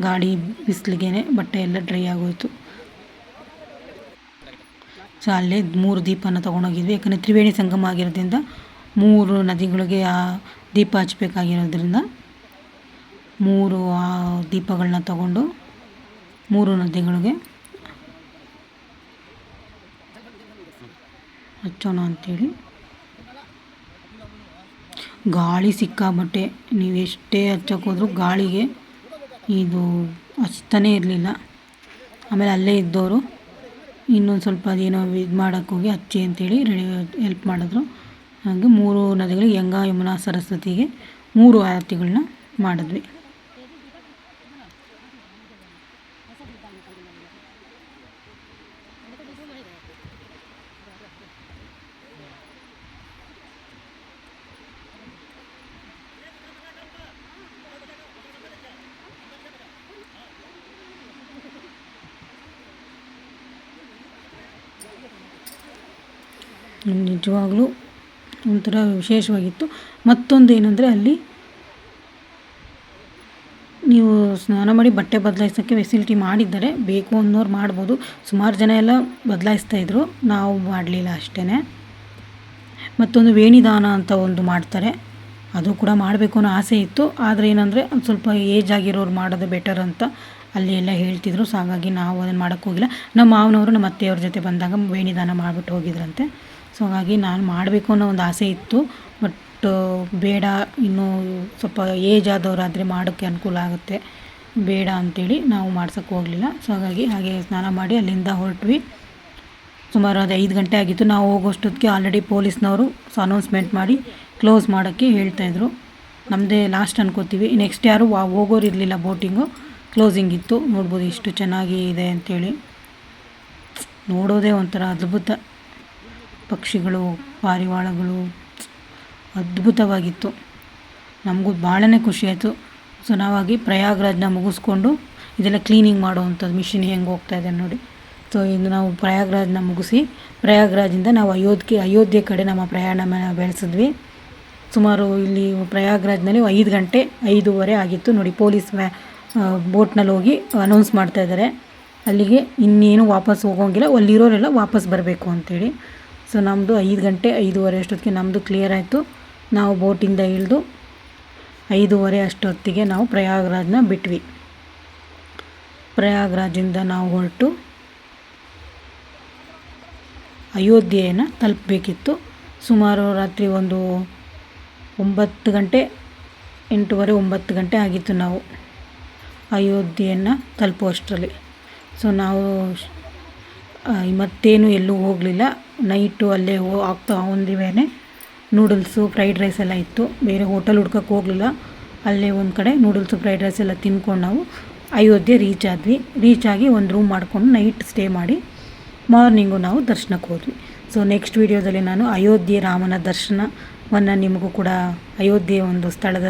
ಗಾಡಿ ಬಿಸಿಲಿಗೆ ಬಟ್ಟೆ ಎಲ್ಲ ಡ್ರೈ ಆಗೋಯ್ತು. ಸೊ ಅಲ್ಲೇ 3 ದೀಪನ ತೊಗೊಂಡೋಗಿದ್ವಿ. ಯಾಕಂದರೆ ತ್ರಿವೇಣಿ ಸಂಗಮ ಆಗಿರೋದ್ರಿಂದ 3 ನದಿಗಳಿಗೆ ಆ ದೀಪ ಹಚ್ಚಬೇಕಾಗಿರೋದ್ರಿಂದ 3 ದೀಪಗಳನ್ನ ತಗೊಂಡು 3 ನದಿಗಳಿಗೆ ಹಚ್ಚೋಣ ಅಂಥೇಳಿ. ಗಾಳಿ ಸಿಕ್ಕಾಬಟ್ಟೆ, ನೀವು ಎಷ್ಟೇ ಹಚ್ಚೋಕ್ಕೋದ್ರೂ ಗಾಳಿಗೆ ಇದು ಹಚ್ತಾನೇ ಇರಲಿಲ್ಲ. ಆಮೇಲೆ ಅಲ್ಲೇ ಇದ್ದವರು ಇನ್ನೊಂದು ಸ್ವಲ್ಪ ಅದೇನೋ ಇದು ಮಾಡೋಕ್ಕೋಗಿ ಹಚ್ಚಿ ಅಂತೇಳಿ ಹೆಲ್ಪ್ ಮಾಡಿದ್ರು. ಹಾಗೆ 3 ನದಿಗಳಿಗೆ, ಗಂಗಾ ಯಮುನಾ ಸರಸ್ವತಿಗೆ 3 ಆರತಿಗಳನ್ನ ಮಾಡಿದ್ವಿ. ನಿಜವಾಗ್ಲೂ ಒಂಥರ ವಿಶೇಷವಾಗಿತ್ತು. ಮತ್ತೊಂದು ಏನಂದರೆ, ಅಲ್ಲಿ ನೀವು ಸ್ನಾನ ಮಾಡಿ ಬಟ್ಟೆ ಬದಲಾಯಿಸೋಕ್ಕೆ ಫೆಸಿಲಿಟಿ ಮಾಡಿದ್ದಾರೆ, ಬೇಕು ಅನ್ನೋರು ಮಾಡ್ಬೋದು. ಸುಮಾರು ಜನ ಎಲ್ಲ ಬದಲಾಯಿಸ್ತಾಯಿದ್ರು, ನಾವು ಮಾಡಲಿಲ್ಲ ಅಷ್ಟೇ. ಮತ್ತೊಂದು ವೇಣಿದಾನ ಅಂತ ಒಂದು ಮಾಡ್ತಾರೆ, ಅದು ಕೂಡ ಮಾಡಬೇಕು ಅನ್ನೋ ಆಸೆ ಇತ್ತು. ಆದರೆ ಏನಂದರೆ ಒಂದು ಸ್ವಲ್ಪ ಏಜ್ ಆಗಿರೋರು ಮಾಡೋದು ಬೆಟರ್ ಅಂತ ಅಲ್ಲಿ ಎಲ್ಲ ಹೇಳ್ತಿದ್ರು. ಸೊ ಹಾಗಾಗಿ ನಾವು ಅದನ್ನು ಮಾಡೋಕ್ಕೋಗಿಲ್ಲ. ನಮ್ಮ ಮಾವನವರು ನಮ್ಮ ಅತ್ತೆಯವ್ರ ಜೊತೆ ಬಂದಾಗ ವೇಣಿದಾನ ಮಾಡಿಬಿಟ್ಟು ಹೋಗಿದ್ರಂತೆ. ಸೊ ಹಾಗಾಗಿ ನಾನು ಮಾಡಬೇಕು ಅನ್ನೋ ಒಂದು ಆಸೆ ಇತ್ತು, ಬಟ್ ಬೇಡ, ಇನ್ನೂ ಸ್ವಲ್ಪ ಏಜ್ ಆದವರಾದರೆ ಮಾಡೋಕ್ಕೆ ಅನುಕೂಲ ಆಗುತ್ತೆ, ಬೇಡ ಅಂಥೇಳಿ ನಾವು ಮಾಡ್ಸೋಕ್ಕೆ ಹೋಗಲಿಲ್ಲ. ಸೊ ಹಾಗಾಗಿ ಹಾಗೆ ಸ್ನಾನ ಮಾಡಿ ಅಲ್ಲಿಂದ ಹೊರಟ್ವಿ. ಸುಮಾರು ಅದು 5 ಗಂಟೆ ಆಗಿತ್ತು. ನಾವು ಹೋಗೋಷ್ಟೊತ್ತಿಗೆ ಆಲ್ರೆಡಿ ಪೊಲೀಸ್ನವರು ಅನೌನ್ಸ್ಮೆಂಟ್ ಮಾಡಿ ಕ್ಲೋಸ್ ಮಾಡೋಕ್ಕೆ ಹೇಳ್ತಾಯಿದ್ರು. ನಮ್ಮದೇ ಲಾಸ್ಟ್ ಅನ್ಕೋತೀವಿ, ನೆಕ್ಸ್ಟ್ ಯಾರು ಹೋಗೋರು ಇರಲಿಲ್ಲ. ಬೋಟಿಂಗು ಕ್ಲೋಸಿಂಗ್ ಇತ್ತು. ನೋಡ್ಬೋದು ಎಷ್ಟು ಚೆನ್ನಾಗಿ ಇದೆ ಅಂಥೇಳಿ, ನೋಡೋದೇ ಒಂಥರ ಅದ್ಭುತ. ಪಕ್ಷಿಗಳು, ಪಾರಿವಾಳಗಳು ಅದ್ಭುತವಾಗಿತ್ತು. ನಮಗೂ ಭಾಳನೇ ಖುಷಿಯಾಯಿತು. ಸೊ ನಾವಾಗಿ ಪ್ರಯಾಗ್ರಾಜ್ನ ಮುಗಿಸ್ಕೊಂಡು ಇದೆಲ್ಲ ಕ್ಲೀನಿಂಗ್ ಮಾಡೋವಂಥದ್ದು ಮಿಷಿನ್ ಹೆಂಗೆ ಹೋಗ್ತಾಯಿದೆ ನೋಡಿ. ಸೊ ಇದು ನಾವು ಪ್ರಯಾಗ್ರಾಜ್ನ ಮುಗಿಸಿ ಪ್ರಯಾಗ್ರಾಜಿಂದ ನಾವು ಅಯೋಧ್ಯೆ ಕಡೆ ನಮ್ಮ ಪ್ರಯಾಣ ಬೆಳೆಸಿದ್ವಿ. ಸುಮಾರು ಇಲ್ಲಿ ಪ್ರಯಾಗ್ರಾಜ್ನಲ್ಲಿ 5 ಗಂಟೆ 5:15 ಆಗಿತ್ತು ನೋಡಿ. ಪೊಲೀಸ್ ಬೋಟ್ನಲ್ಲಿ ಹೋಗಿ ಅನೌನ್ಸ್ ಮಾಡ್ತಾಯಿದ್ದಾರೆ, ಅಲ್ಲಿಗೆ ಇನ್ನೇನು ವಾಪಸ್ ಹೋಗೋಂಗಿಲ್ಲ, ಅಲ್ಲಿರೋರೆಲ್ಲ ವಾಪಸ್ ಬರಬೇಕು ಅಂಥೇಳಿ. ಸೊ ನಮ್ಮದು 5 ಗಂಟೆ 5:15 ಅಷ್ಟೊತ್ತಿಗೆ ನಮ್ಮದು ಕ್ಲಿಯರ್ ಆಯಿತು. ನಾವು ಬೋಟಿಂದ ಇಳಿದು 5:15 ಅಷ್ಟೊತ್ತಿಗೆ ನಾವು ಪ್ರಯಾಗ್ರಾಜ್ನ ಬಿಟ್ವಿ. ಪ್ರಯಾಗ್ರಾಜಿಂದ ನಾವು ಹೊರಟು ಅಯೋಧ್ಯೆಯನ್ನು ತಲುಪಬೇಕಿತ್ತು. ಸುಮಾರು ರಾತ್ರಿ ಒಂದು 9 ಗಂಟೆ 8:15 9 ಗಂಟೆ ಆಗಿತ್ತು ನಾವು ಅಯೋಧ್ಯೆಯನ್ನು ತಲುಪುವಷ್ಟರಲ್ಲಿ. ಸೊ ನಾವು ಮತ್ತೇನು ಎಲ್ಲೂ ಹೋಗಲಿಲ್ಲ. ನೈಟು ಅಲ್ಲೇ ಆಗ್ತಾ ಒಂದಿವೇನೆ ನೂಡಲ್ಸು ಫ್ರೈಡ್ ರೈಸ್ ಎಲ್ಲ ಇತ್ತು. ಬೇರೆ ಹೋಟೆಲ್ ಹುಡ್ಕೋಕ್ಕೆ ಹೋಗಲಿಲ್ಲ, ಅಲ್ಲೇ ಒಂದು ಕಡೆ ನೂಡಲ್ಸು ಫ್ರೈಡ್ ರೈಸ್ ಎಲ್ಲ ತಿನ್ಕೊಂಡು ನಾವು ಅಯೋಧ್ಯೆ ರೀಚ್ ಆಗಿ ಒಂದು ರೂಮ್ ಮಾಡಿಕೊಂಡು ನೈಟ್ ಸ್ಟೇ ಮಾಡಿ ಮಾರ್ನಿಂಗು ನಾವು ದರ್ಶನಕ್ಕೆ ಹೋದ್ವಿ. ಸೊ ನೆಕ್ಸ್ಟ್ ವೀಡಿಯೋದಲ್ಲಿ ನಾನು ಅಯೋಧ್ಯೆ ರಾಮನ ದರ್ಶನವನ್ನು ನಿಮಗೂ ಕೂಡ ಅಯೋಧ್ಯೆ ಒಂದು ಸ್ಥಳದ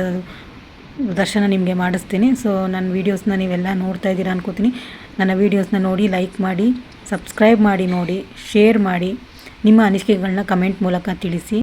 ದರ್ಶನ ನಿಮಗೆ ಮಾಡಿಸ್ತೀನಿ. ಸೊ ನನ್ನ ವೀಡಿಯೋಸ್ನ ನೀವೆಲ್ಲ ನೋಡ್ತಾ ಇದ್ದೀರಾ ಅನ್ಕೋತೀನಿ. ನನ್ನ ವೀಡಿಯೋಸ್ನ ನೋಡಿ ಲೈಕ್ ಮಾಡಿ, ಸಬ್ಸ್ಕ್ರೈಬ್ ಮಾಡಿ, ನೋಡಿ ಶೇರ್ ಮಾಡಿ, ನಿಮ್ಮ ಅನಿಸಿಕೆಗಳನ್ನ ಕಮೆಂಟ್ ಮೂಲಕ ತಿಳಿಸಿ.